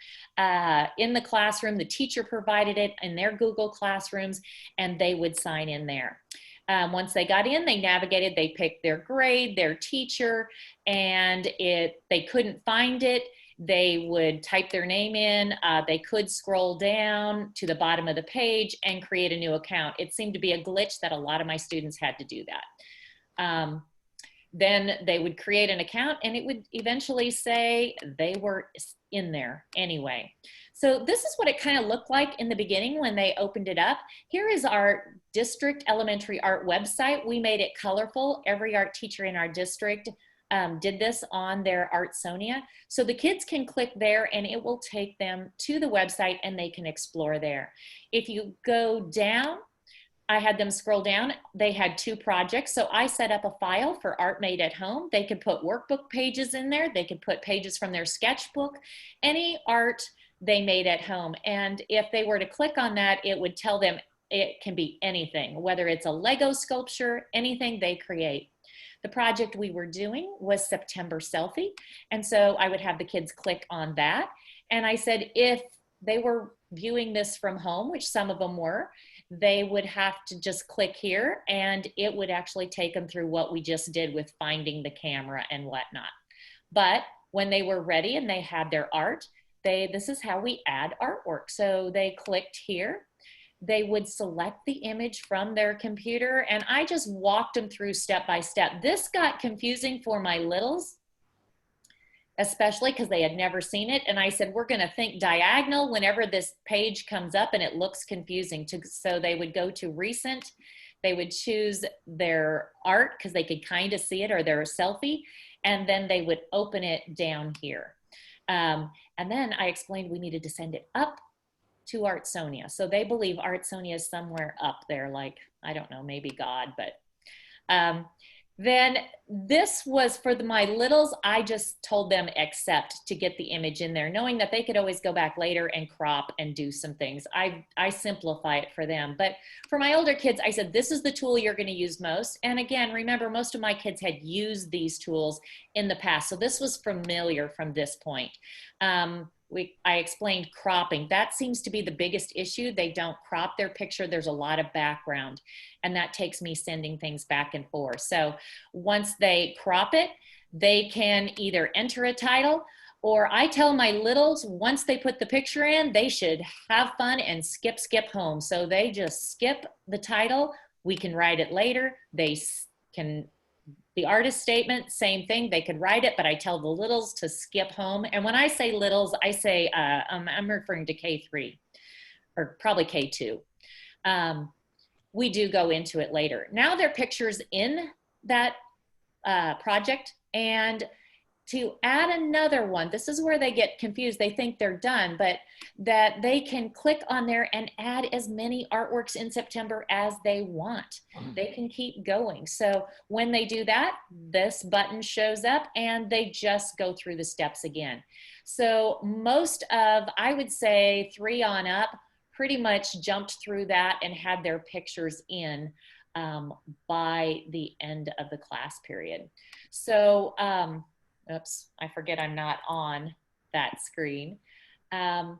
in the classroom. The teacher provided it in their Google Classrooms, and they would sign in there. Once they got in, they navigated, they picked their grade, their teacher, and they couldn't find it. They would type their name in. They could scroll down to the bottom of the page and create a new account. It seemed to be a glitch that a lot of my students had to do that. Then they would create an account, and it would eventually say they were in there anyway. So this is what it kind of looked like in the beginning when they opened it up. Here is our district elementary art website. We made it colorful. Every art teacher in our district did this on their Artsonia. So the kids can click there and it will take them to the website and they can explore there. If you go down, I had them scroll down. They had 2 projects. So I set up a file for Art Made at Home. They could put workbook pages in there. They could put pages from their sketchbook, any art they made at home. And if they were to click on that, it would tell them it can be anything, whether it's a Lego sculpture, anything they create. The project we were doing was September Selfie. And so I would have the kids click on that. And I said, if they were viewing this from home, which some of them were, they would have to just click here and it would actually take them through what we just did with finding the camera and whatnot. But when they were ready and they had their art, this is how we add artwork. So they clicked here. They would select the image from their computer, and I just walked them through step by step. This got confusing for my littles, especially because they had never seen it. And I said, we're gonna think diagonal whenever this page comes up and it looks confusing. So they would go to recent, they would choose their art because they could kind of see it, or their selfie, and then they would open it down here. And then I explained we needed to send it up to Artsonia. So they believe Artsonia is somewhere up there, like, I don't know, maybe God, but then this was for my littles. I just told them accept to get the image in there, knowing that they could always go back later and crop and do some things. I simplify it for them. But for my older kids, I said, this is the tool you're going to use most. And again, remember, most of my kids had used these tools in the past. So this was familiar from this point. I explained cropping. That seems to be the biggest issue. They don't crop their picture. There's a lot of background, and that takes me sending things back and forth. So once they crop it, they can either enter a title, or I tell my littles, once they put the picture in, they should have fun and skip home. So they just skip the title. We can write it later. They can The artist statement, same thing. They could write it, but I tell the littles to skip home. And when I say littles, I say, I'm referring to K3 or probably K2. We do go into it later. Now their pictures in that project, and to add another one, this is where they get confused. They think they're done, but that they can click on there and add as many artworks in September as they want. They can keep going. So when they do that, this button shows up and they just go through the steps again. So most of, I would say 3 on up, pretty much jumped through that and had their pictures in by the end of the class period. So, oops, I forget I'm not on that screen. And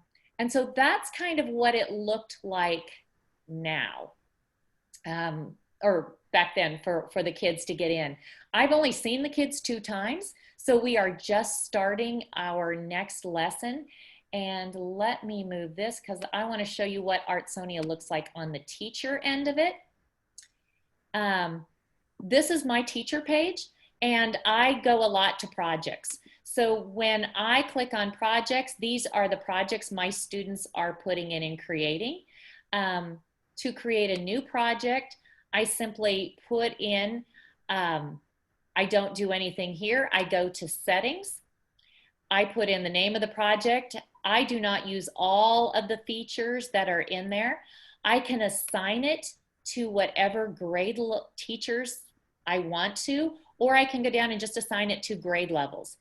so that's kind of what it looked like now, or back then for the kids to get in. I've only seen the kids 2 times, so we are just starting our next lesson. And let me move this because I want to show you what Artsonia looks like on the teacher end of it. This is my teacher page, and I go a lot to projects. So when I click on projects, these are the projects my students are putting in and creating. To create a new project, I simply put in, I don't do anything here. I go to settings. I put in the name of the project. I do not use all of the features that are in there. I can assign it to whatever grade teachers I want to, or I can go down and just assign it to grade levels.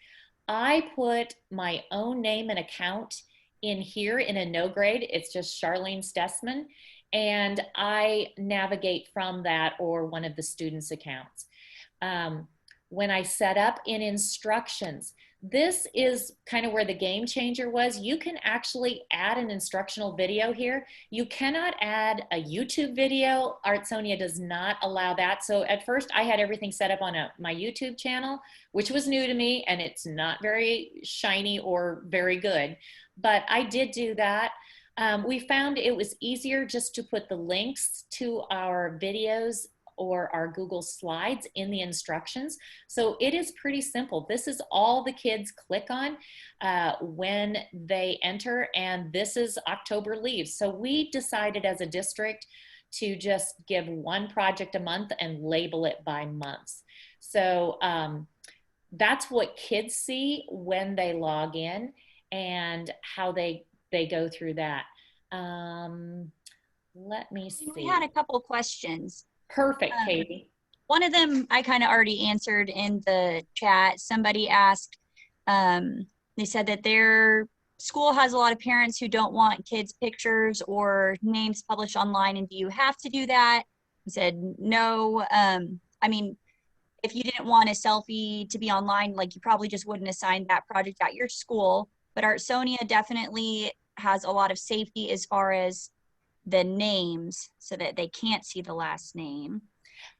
I put my own name and account in here in a no grade. It's just Charlene Stessman, and I navigate from that or one of the students' accounts. When I set up in instructions, this is kind of where the game changer was. You can actually add an instructional video here. You cannot add a YouTube video. Artsonia does not allow that. So at first I had everything set up on my YouTube channel, which was new to me, and it's not very shiny or very good, but I did do that. We found it was easier just to put the links to our videos or our Google Slides in the instructions. So it is pretty simple. This is all the kids click on when they enter, and this is October leaves. So we decided as a district to just give one project a month and label it by months. So that's what kids see when they log in and how they go through that. Let me see. We had a couple questions. Perfect, Katie. One of them I kind of already answered in the chat. Somebody asked, they said that their school has a lot of parents who don't want kids' pictures or names published online, and do you have to do that? I said, no. I mean, if you didn't want a selfie to be online, like you probably just wouldn't assign that project at your school. But Artsonia definitely has a lot of safety as far as the names so that they can't see the last name.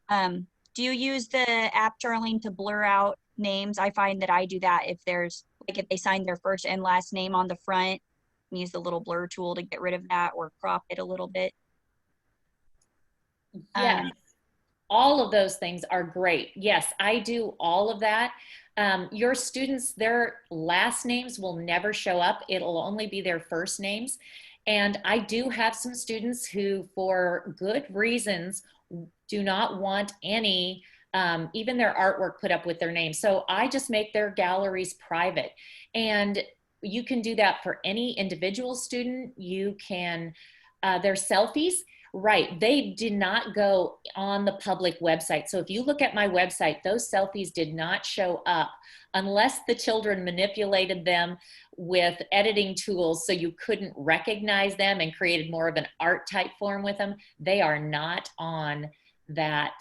Do you use the app, Charlene, to blur out names? I find that I do that if there's, like if they sign their first and last name on the front, use the little blur tool to get rid of that or crop it a little bit. Yes, all of those things are great. Yes, I do all of that. Your students, their last names will never show up. It'll only be their first names. And I do have some students who, for good reasons, do not want any, even their artwork put up with their name. So I just make their galleries private. And you can do that for any individual student. You can, their selfies, right, they did not go on the public website. So if you look at my website, those selfies did not show up unless the children manipulated them with editing tools so you couldn't recognize them and created more of an art type form with them. They are not on that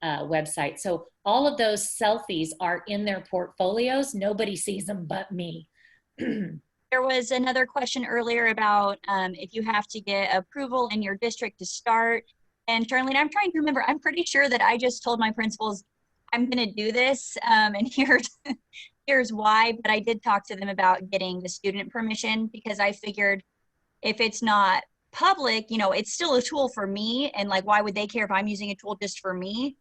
website. So all of those selfies are in their portfolios. Nobody sees them but me. There was another question earlier about if you have to get approval in your district to start. And Charlene, I'm trying to remember, I'm pretty sure that I just told my principals, I'm gonna do this, and here's why, but I did talk to them about getting the student permission because I figured if it's not public, you know, it's still a tool for me, and like, why would they care if I'm using a tool just for me?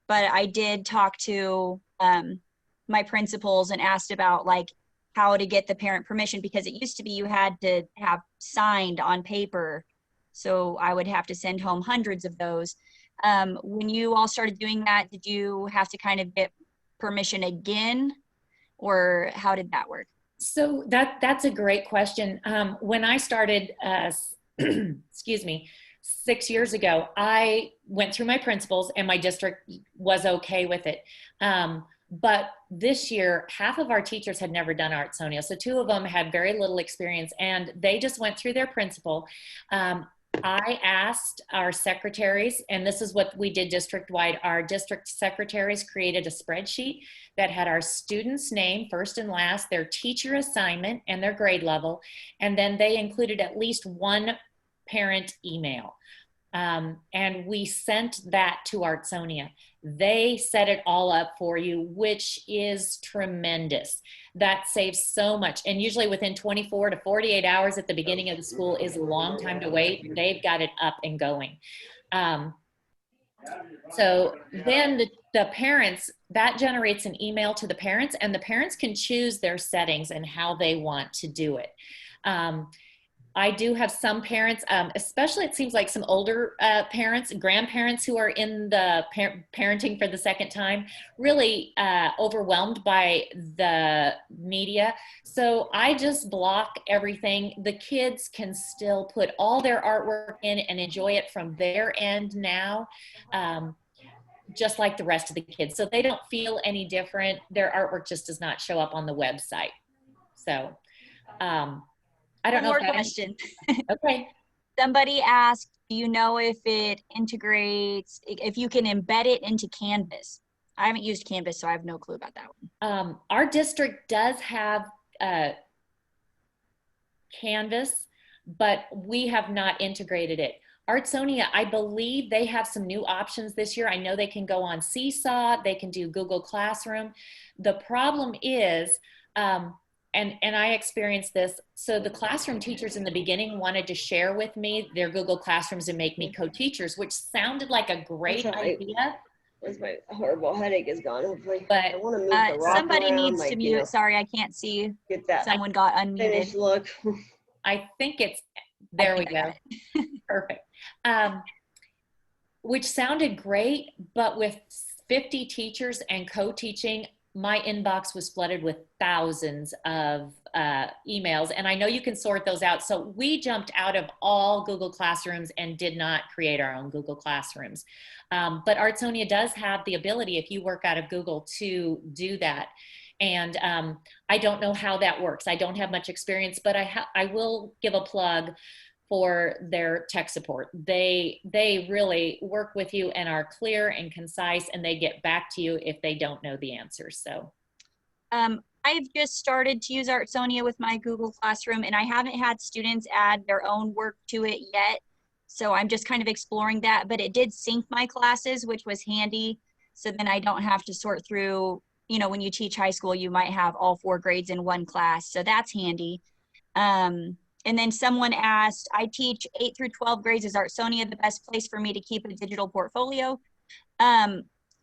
but I did talk to my principals and asked about like how to get the parent permission, because it used to be you had to have signed on paper. So I would have to send home hundreds of those. When you all started doing that, did you have to kind of get permission again, or how did that work? So that's a great question. When I started, excuse me, 6 years ago, I went through my principals and my district was okay with it. But this year, half of our teachers had never done Artsonia. So 2 of them had very little experience, and they just went through their principal. I asked our secretaries, and this is what we did district-wide. Our district secretaries created a spreadsheet that had our students' name, first and last, their teacher assignment, and their grade level. And then they included at least one parent email. And we sent that to Artsonia. They set it all up for you, which is tremendous. That saves so much. And usually within 24 to 48 hours at the beginning of the school is a long time to wait. They've got it up and going. So then the parents, that generates an email to the parents, and the parents can choose their settings and how they want to do it. I do have some parents, especially it seems like some older parents, grandparents who are in the parenting for the second time, really overwhelmed by the media. So I just block everything. The kids can still put all their artwork in and enjoy it from their end now, just like the rest of the kids. So they don't feel any different. Their artwork just does not show up on the website. So, I don't know. One more question. Okay. Somebody asked, do you know if it integrates, if you can embed it into Canvas? I haven't used Canvas, so I have no clue about that one. Our district does have Canvas, but we have not integrated it. Artsonia, I believe they have some new options this year. I know they can go on Seesaw, they can do Google Classroom. The problem is, and I experienced this. So the classroom teachers in the beginning wanted to share with me their Google Classrooms and make me co-teachers, which sounded like a great idea. Once my horrible headache is gone, hopefully. But I want to move the rock somebody around, needs like, to you mute. know, Sorry, I can't see. get that Someone got unmuted. finished look. I think it's, there we go. Perfect. Which sounded great, but with 50 teachers and co-teaching, my inbox was flooded with thousands of emails, and I know you can sort those out. So we jumped out of all Google Classrooms and did not create our own Google Classrooms. But Artsonia does have the ability, if you work out of Google, to do that. And I don't know how that works. I don't have much experience, but I will give a plug for their tech support. They really work with you and are clear and concise, and they get back to you if they don't know the answers. So I've just started to use Artsonia with my Google Classroom, and I haven't had students add their own work to it yet. So I'm just kind of exploring that, but it did sync my classes, which was handy. So then I don't have to sort through, you know, when you teach high school, you might have all 4 grades in one class. So that's handy. And then someone asked, I teach 8 through 12 grades. Is Artsonia the best place for me to keep a digital portfolio?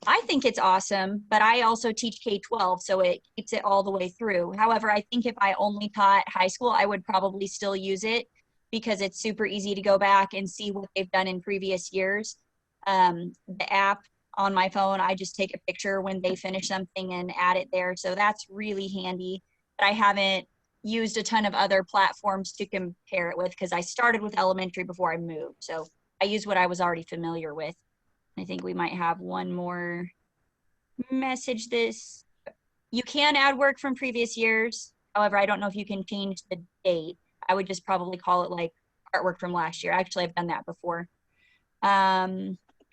I think it's awesome, but I also teach K-12, so it keeps it all the way through. However, I think if I only taught high school, I would probably still use it because it's super easy to go back and see what they've done in previous years. The app on my phone, I just take a picture when they finish something and add it there. So that's really handy. But I haven't used a ton of other platforms to compare it with because I started with elementary before I moved. So I used what I was already familiar with. I think we might have one more message. You can add work from previous years. However, I don't know if you can change the date. I would just probably call it like artwork from last year. Actually, I've done that before.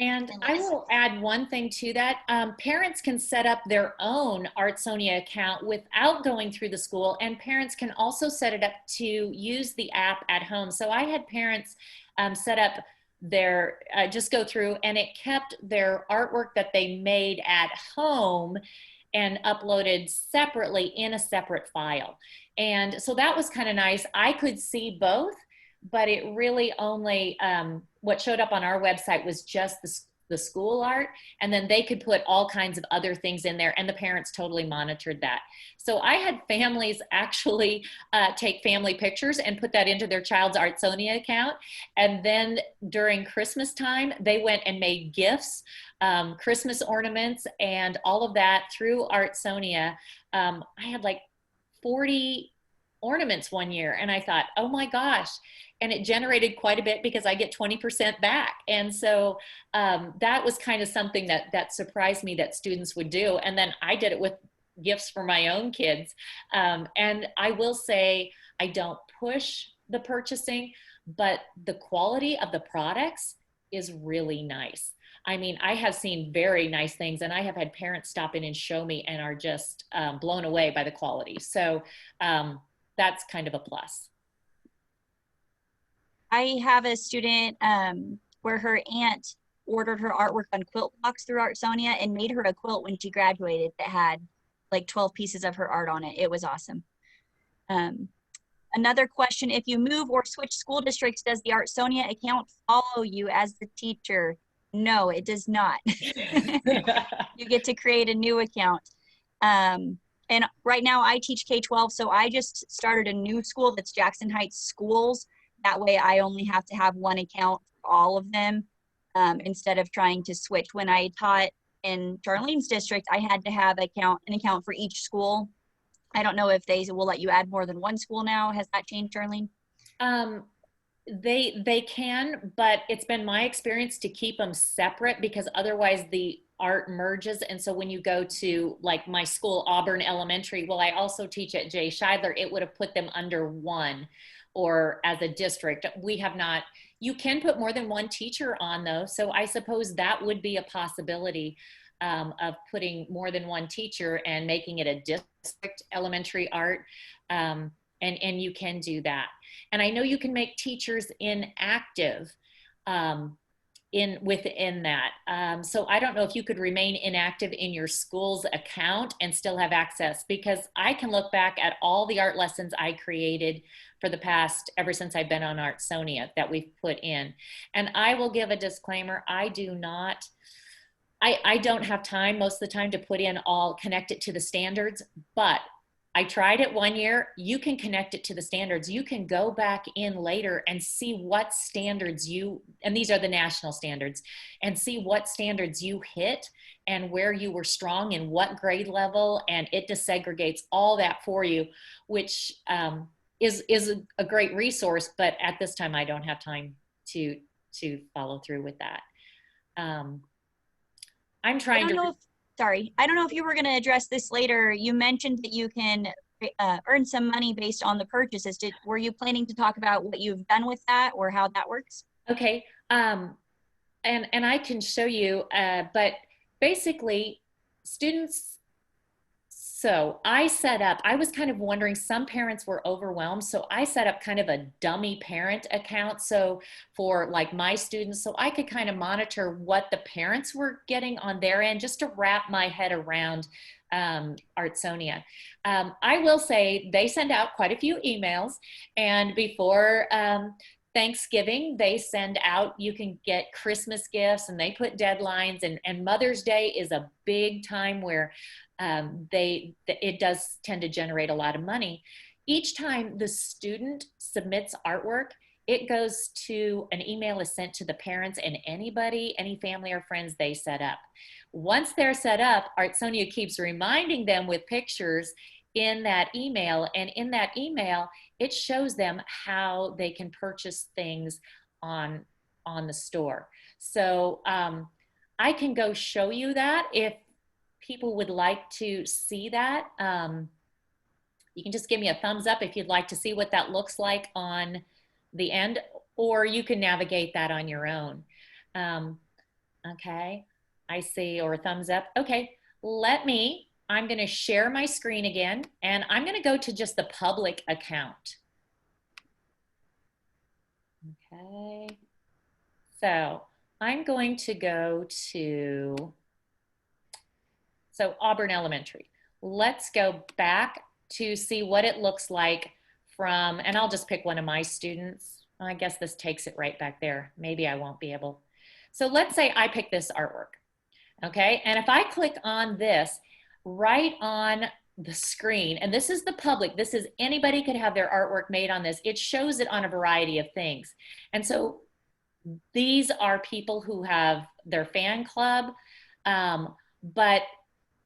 And I will add one thing to that. Parents can set up their own Artsonia account without going through the school, and parents can also set it up to use the app at home. So I had parents set up their, just go through, and it kept their artwork that they made at home and uploaded separately in a separate file. And so that was kind of nice. I could see both, but it really only, what showed up on our website was just the the school art, and then they could put all kinds of other things in there, and the parents totally monitored that. So I had families actually take family pictures and put that into their child's Artsonia account, and then during Christmas time, they went and made gifts, Christmas ornaments, and all of that through Artsonia. I had like 40 ornaments one year, and I thought, oh my gosh. And it generated quite a bit because I get 20% back. And so that was kind of something that surprised me that students would do. And then I did it with gifts for my own kids. And I will say, I don't push the purchasing, but the quality of the products is really nice. I mean, I have seen very nice things, and I have had parents stop in and show me and are just blown away by the quality. So that's kind of a plus. I have a student where her aunt ordered her artwork on quilt blocks through Artsonia and made her a quilt when she graduated that had like 12 pieces of her art on it. It was awesome. Another question, if you move or switch school districts, does the Artsonia account follow you as the teacher? No, it does not. You get to create a new account. And right now I teach K-12, so I just started a new school that's Jackson Heights Schools. That way I only have to have one account for all of them instead of trying to switch. When I taught in Charlene's district, I had to have an account for each school. I don't know if they will let you add more than one school now. Has that changed, Charlene? They can, but it's been my experience to keep them separate because otherwise the art merges. And so when you go to like my school, Auburn Elementary, well, I also teach at Jay Scheidler, it would have put them under one or as a district. We have not, you can put more than one teacher on though. So I suppose that would be a possibility of putting more than one teacher and making it a district elementary art. And you can do that. And I know you can make teachers inactive within that. So I don't know if you could remain inactive in your school's account and still have access, because I can look back at all the art lessons I created for the past, ever since I've been on Artsonia that we've put in. And I will give a disclaimer, I don't have time most of the time to put in all, connect it to the standards, but I tried it one year. You can connect it to the standards. You can go back in later and see what standards and these are the national standards, and see what standards you hit and where you were strong in what grade level, and it desegregates all that for you, which is a great resource, but at this time I don't have time to follow through with that. I'm trying to. Sorry, I don't know if you were going to address this later. You mentioned that you can earn some money based on the purchases. Were you planning to talk about what you've done with that or how that works? Okay, and I can show you, but basically students, so I was kind of wondering, some parents were overwhelmed, so I set up kind of a dummy parent account. So for like my students, so I could kind of monitor what the parents were getting on their end, just to wrap my head around Artsonia. I will say they send out quite a few emails, and before Thanksgiving, they send out, you can get Christmas gifts, and they put deadlines, and Mother's Day is a big time where it does tend to generate a lot of money. Each time the student submits artwork, it goes to, an email is sent to the parents and any family or friends they set up. Once they're set up, Artsonia keeps reminding them with pictures in that email, and in that email, it shows them how they can purchase things on the store. So I can go show you that if people would like to see that. You can just give me a thumbs up if you'd like to see what that looks like on the end, or you can navigate that on your own. Okay, I see, or a thumbs up. Okay, I'm gonna share my screen again, and I'm gonna go to just the public account. Okay, so I'm going to go to, so Auburn Elementary. Let's go back to see what it looks like from, and I'll just pick one of my students. I guess this takes it right back there. Maybe I won't be able, So let's say I pick this artwork, okay? And if I click on this right on the screen, and this is the public, this is anybody could have their artwork made on this. It shows it on a variety of things. And so these are people who have their fan club, but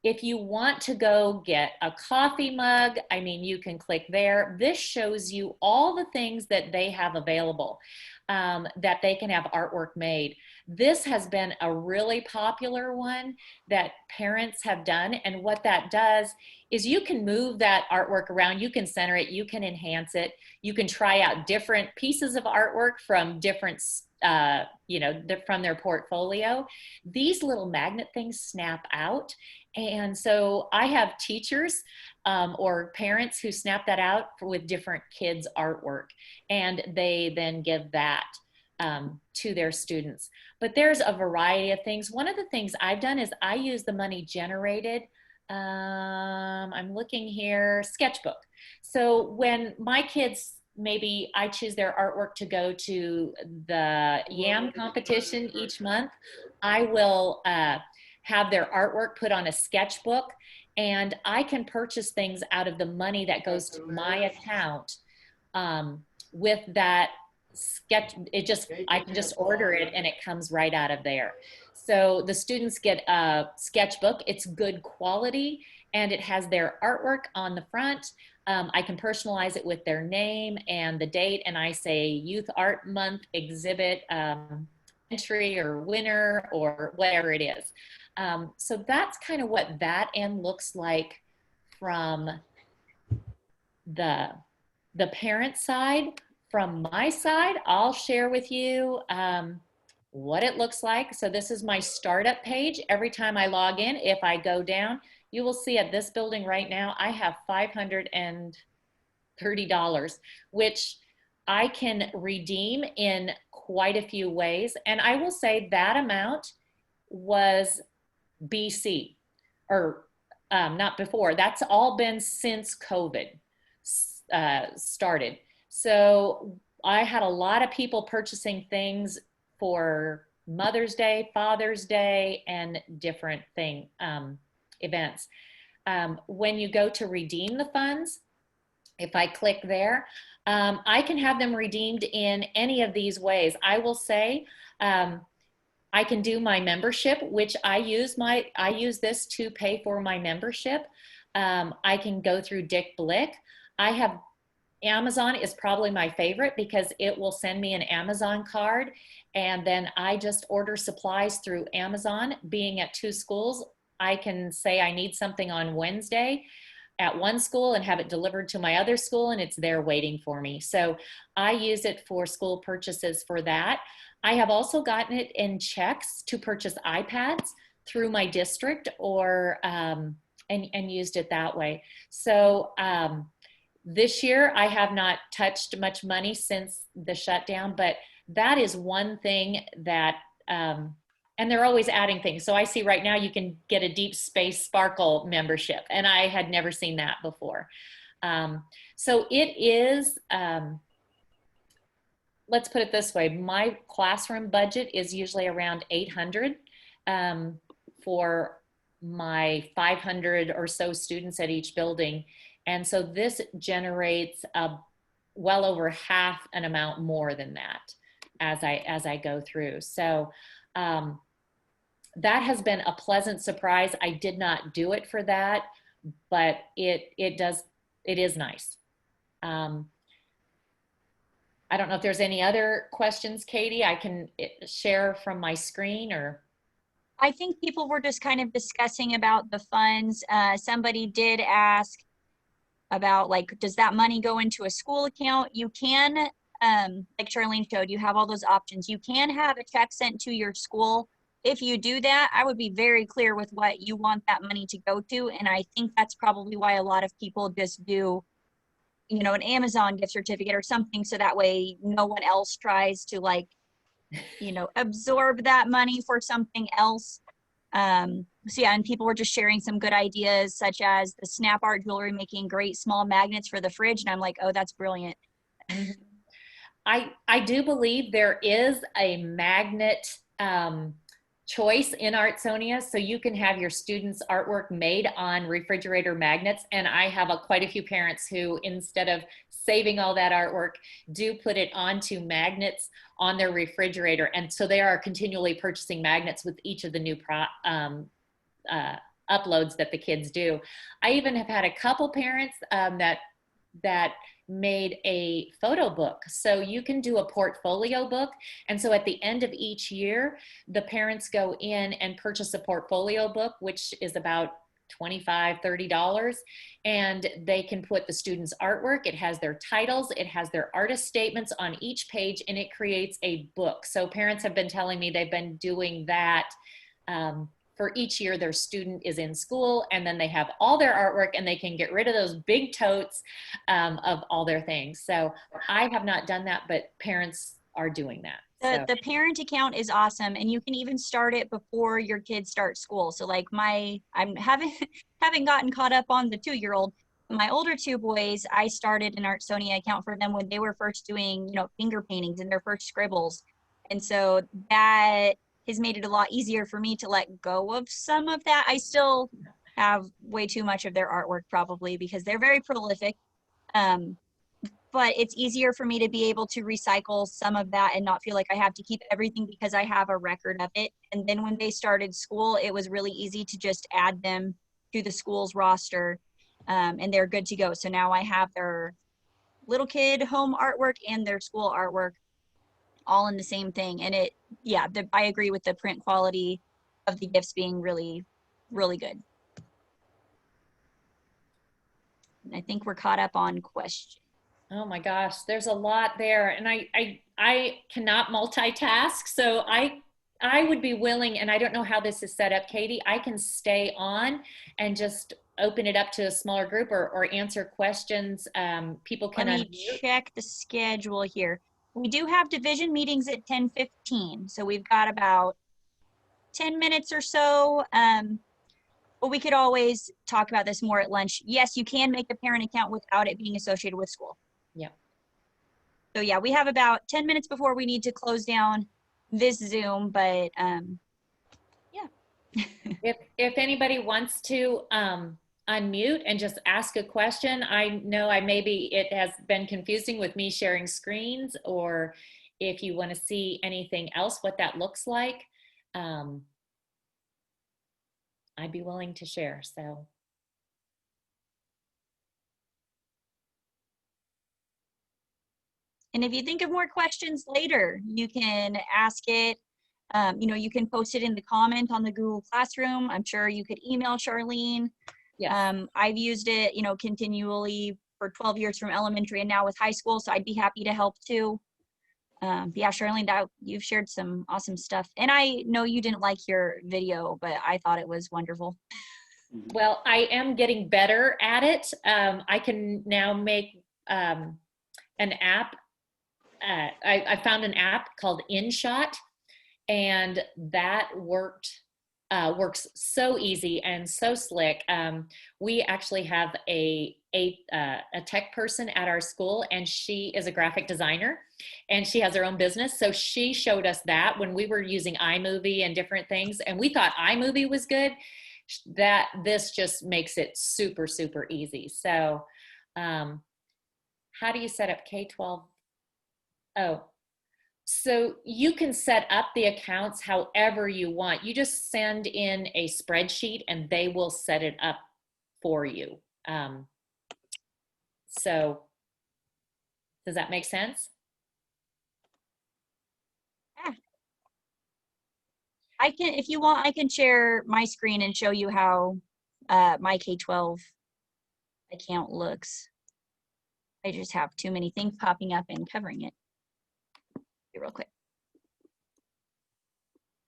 if you want to go get a coffee mug, I mean, you can click there. This shows you all the things that they have available, that they can have artwork made. This has been a really popular one that parents have done. And what that does is you can move that artwork around, you can center it, you can enhance it, you can try out different pieces of artwork from different from their portfolio. These little magnet things snap out. And so I have teachers or parents who snap that out with different kids' artwork, and they then give that to their students. But there's a variety of things. One of the things I've done is I use the money generated. I'm looking here, sketchbook. So when my kids, maybe I choose their artwork to go to the YAM competition each month, I will have their artwork put on a sketchbook, and I can purchase things out of the money that goes to my account with that sketch. I can just order it and it comes right out of there. So the students get a sketchbook. It's good quality and it has their artwork on the front. I can personalize it with their name and the date, and I say Youth Art Month exhibit entry or winner or whatever it is. So that's kind of what that end looks like from the parent side. From my side, I'll share with you what it looks like. So this is my startup page. Every time I log in, if I go down, you will see at this building right now, I have $530, which I can redeem in quite a few ways. And I will say that amount was BC, or not before. That's all been since COVID started. So I had a lot of people purchasing things for Mother's Day, Father's Day, and different events. When you go to redeem the funds, if I click there, I can have them redeemed in any of these ways. I will say, I can do my membership, which I use this to pay for my membership. I can go through Dick Blick. Amazon is probably my favorite because it will send me an Amazon card, and then I just order supplies through Amazon. Being at 2 schools, I can say I need something on Wednesday at one school and have it delivered to my other school, and it's there waiting for me. So I use it for school purchases for that. I have also gotten it in checks to purchase iPads through my district, or and used it that way. So this year I have not touched much money since the shutdown, but that is one thing that and they're always adding things. So I see right now you can get a Deep Space Sparkle membership, and I had never seen that before. So it is, let's put it this way, my classroom budget is usually around $800 for my 500 or so students at each building. And so this generates well over half an amount more than that as I go through. So that has been a pleasant surprise. I did not do it for that, but it is nice. I don't know if there's any other questions, Katie, I can share from my screen, or. I think people were just kind of discussing about the funds. Somebody did ask about, like, does that money go into a school account? You can, like Charlene showed, you have all those options. You can have a check sent to your school. If you do that, I would be very clear with what you want that money to go to. And I think that's probably why a lot of people just do, you know, an Amazon gift certificate or something, so that way no one else tries to, like, you know, absorb that money for something else. So yeah, and people were just sharing some good ideas, such as the Snap Art Jewelry making great small magnets for the fridge. And I'm like, oh, that's brilliant. I do believe there is a magnet choice in Artsonia, so you can have your students' artwork made on refrigerator magnets. And I have quite a few parents who, instead of saving all that artwork, do put it onto magnets on their refrigerator. And so they are continually purchasing magnets with each of the new uploads that the kids do. I even have had a couple parents that made a photo book. So you can do a portfolio book. And so at the end of each year, the parents go in and purchase a portfolio book, which is about $25, $30. And they can put the students' artwork. It has their titles. It has their artist statements on each page, and it creates a book. So parents have been telling me they've been doing that for each year their student is in school, and then they have all their artwork and they can get rid of those big totes of all their things. So I have not done that, but parents are doing that. The parent account is awesome, and you can even start it before your kids start school. So like haven't gotten caught up on the 2-year-old. My older 2 boys, I started an Artsonia account for them when they were first doing, finger paintings and their first scribbles. And so that has made it a lot easier for me to let go of some of that. I still have way too much of their artwork probably because they're very prolific. But it's easier for me to be able to recycle some of that and not feel like I have to keep everything because I have a record of it. And then when they started school, it was really easy to just add them to the school's roster, and they're good to go. So now I have their little kid home artwork and their school artwork all in the same thing. And I agree with the print quality of the gifts being really, really good. And I think we're caught up on questions. Oh my gosh, there's a lot there. And I cannot multitask. So I would be willing, and I don't know how this is set up, Katie, I can stay on and just open it up to a smaller group or answer questions. People can Let me check the schedule here. We do have division meetings at 10:15, so we've got about 10 minutes or so. But we could always talk about this more at lunch. Yes, you can make a parent account without it being associated with school. Yeah. So yeah, we have about 10 minutes before we need to close down this Zoom, but yeah. If anybody wants to unmute and just ask a question. I know maybe it has been confusing with me sharing screens, or if you want to see anything else, what that looks like, I'd be willing to share. So. And if you think of more questions later, you can ask it. You can post it in the comment on the Google Classroom. I'm sure you could email Charlene. Yeah. I've used it, continually for 12 years from elementary and now with high school, so I'd be happy to help too. Yeah, Charlene, you've shared some awesome stuff. And I know you didn't like your video, but I thought it was wonderful. Well, I am getting better at it. I can now make an app. I found an app called InShot, and that works so easy and so slick. We actually have a tech person at our school, and she is a graphic designer, and she has her own business. So she showed us that when we were using iMovie and different things, and we thought iMovie was good. That this just makes it super, super easy. So how do you set up K-12? Oh, so you can set up the accounts however you want. You just send in a spreadsheet and they will set it up for you. So does that make sense? Yeah. If you want, I can share my screen and show you how my K-12 account looks. I just have too many things popping up and covering it. Real quick.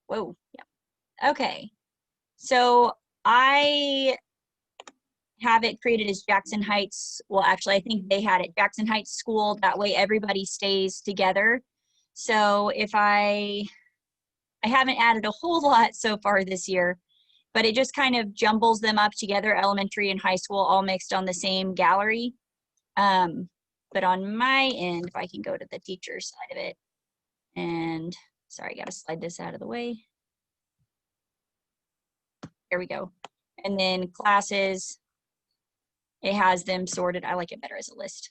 Whoa, yeah. Okay, so I have it created as Jackson Heights. Well, actually, I think they had it Jackson Heights School. That way everybody stays together. So if I haven't added a whole lot so far this year, but it just kind of jumbles them up together, elementary and high school, all mixed on the same gallery. But on my end, if I can go to the teacher side of it, and Sorry, I gotta slide this out of the way. There we go. And then classes, it has them sorted. I like it better as a list.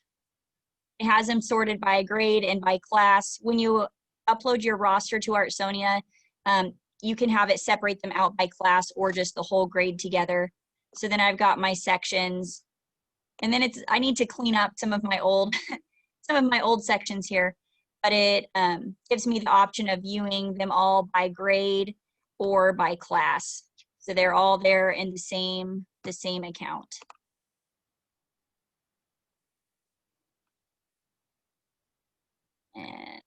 It has them sorted by grade and by class. When you upload your roster to Artsonia, you can have it separate them out by class or just the whole grade together. So then I've got my sections, and then I need to clean up some of my old sections here, but it gives me the option of viewing them all by grade or by class. So they're all there in the same account. And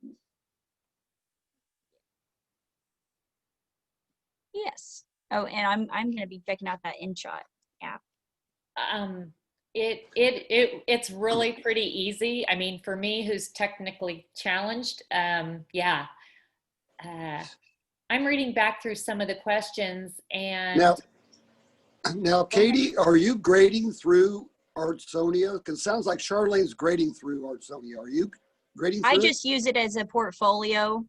yes. Oh, and I'm gonna be checking out that InShot app. It's really pretty easy. I mean, for me, who's technically challenged, yeah. I'm reading back through some of the questions, and now, Katie, are you grading through Artsonia? Because it sounds like Charlene's grading through Artsonia. Are you grading through I just use it as a portfolio.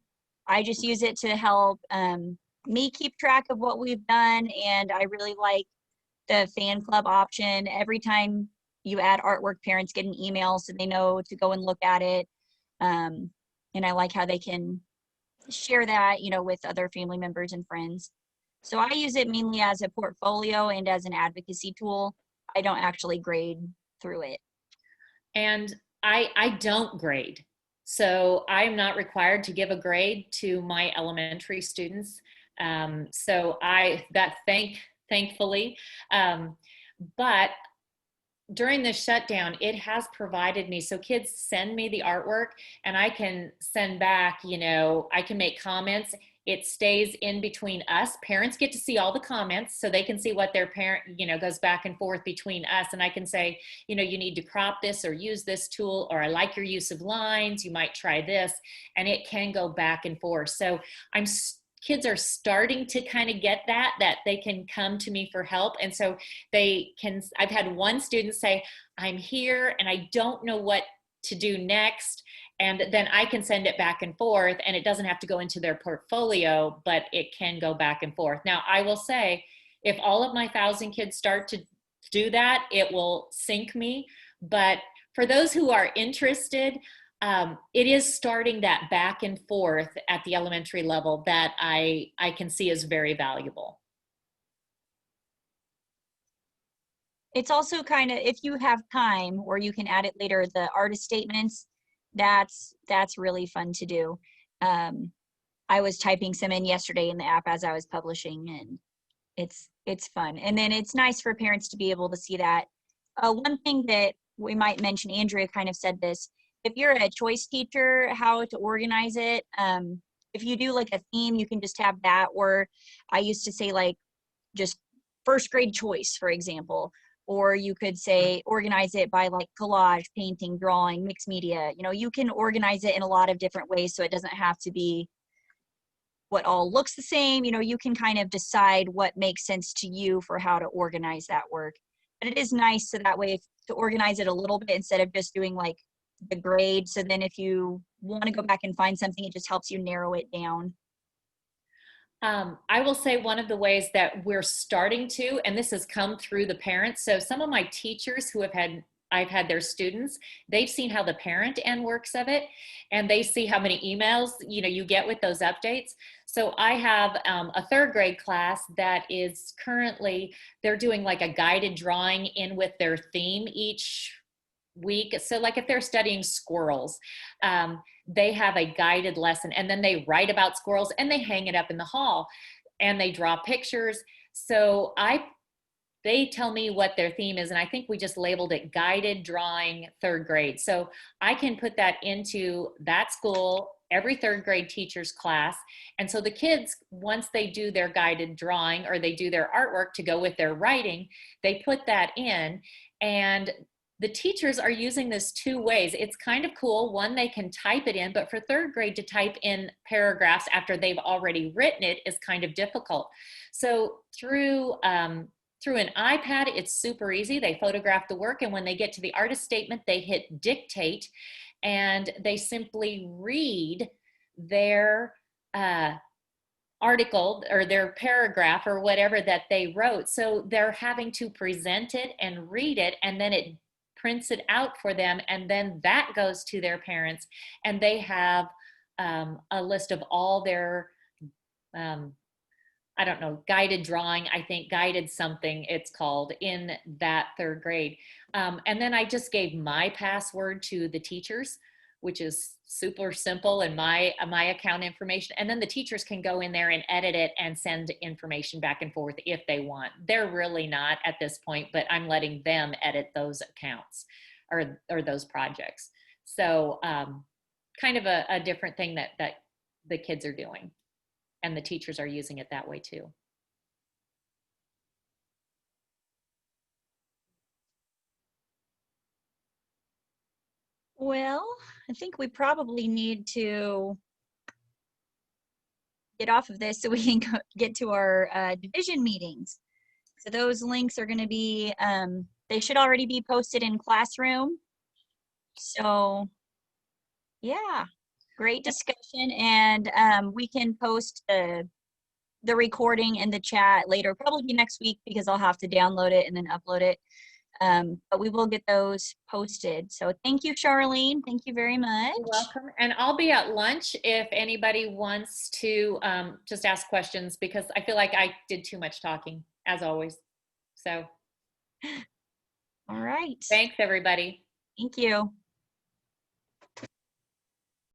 I just use it to help me keep track of what we've done, and I really like the fan club option. Every time you add artwork, parents get an email so they know to go and look at it. And I like how they can share that, you know, with other family members and friends. So I use it mainly as a portfolio and as an advocacy tool. I don't actually grade through it. And I don't grade. So I'm not required to give a grade to my elementary students. So thankfully, but during the shutdown, it has provided me, so kids send me the artwork and I can send back, you know, I can make comments. It stays in between us. Parents get to see all the comments so they can see what their parent, you know, goes back and forth between us. And I can say, you know, you need to crop this or use this tool, or I like your use of lines, you might try this. And it can go back and forth. So kids are starting to kind of get that they can come to me for help. And so I've had one student say, I'm here and I don't know what to do next. And then I can send it back and forth, and it doesn't have to go into their portfolio, but it can go back and forth. Now, I will say, if all of my 1,000 kids start to do that, it will sink me. But for those who are interested, it is starting that back and forth at the elementary level that I can see is very valuable. It's also kind of, if you have time, or you can add it later, the artist statements, that's really fun to do. I was typing some in yesterday in the app as I was publishing, and it's fun. And then it's nice for parents to be able to see that. One thing that we might mention, Andrea kind of said this, if you're a choice teacher, how to organize it. If you do like a theme, you can just have that, or I used to say like just first grade choice, for example. Or you could say organize it by like collage, painting, drawing, mixed media. You know, you can organize it in a lot of different ways, so it doesn't have to be what all looks the same. You know, you can kind of decide what makes sense to you for how to organize that work. But it is nice, so that way to organize it a little bit instead of just doing like the grade. So then if you want to go back and find something, it just helps you narrow it down. I will say one of the ways that we're starting to, and this has come through the parents. So some of my teachers who I've had their students, they've seen how the parent end works of it, and they see how many emails, you know, you get with those updates. So I have a third grade class that is currently, they're doing like a guided drawing in with their theme each week. So like if they're studying squirrels, they have a guided lesson, and then they write about squirrels and they hang it up in the hall and they draw pictures. So they tell me what their theme is, and I think we just labeled it guided drawing third grade. So I can put that into that school, every third grade teacher's class. And so the kids, once they do their guided drawing or they do their artwork to go with their writing, they put that in, and the teachers are using this two ways. It's kind of cool. One, they can type it in, but for third grade to type in paragraphs after they've already written it is kind of difficult. So through an iPad, it's super easy. They photograph the work, and when they get to the artist statement, they hit dictate, and they simply read their article or their paragraph or whatever that they wrote. So they're having to present it and read it, and then it prints it out for them, and then that goes to their parents, and they have a list of all their I don't know, guided drawing, I think guided something it's called, in that 3rd grade. And then I just gave my password to the teachers, which is super simple, and my account information. And then the teachers can go in there and edit it and send information back and forth if they want. They're really not at this point, but I'm letting them edit those accounts or those projects. So kind of a different thing that the kids are doing. And the teachers are using it that way too. Well, I think we probably need to get off of this so we can get to our division meetings. So those links are going to be, they should already be posted in Classroom. So yeah, great discussion. And we can post the recording in the chat later, probably next week, because I'll have to download it and then upload it. But we will get those posted. So thank you, Charlene. Thank you very much. You're welcome. And I'll be at lunch if anybody wants to just ask questions, because I feel like I did too much talking, as always. So. All right. Thanks, everybody. Thank you.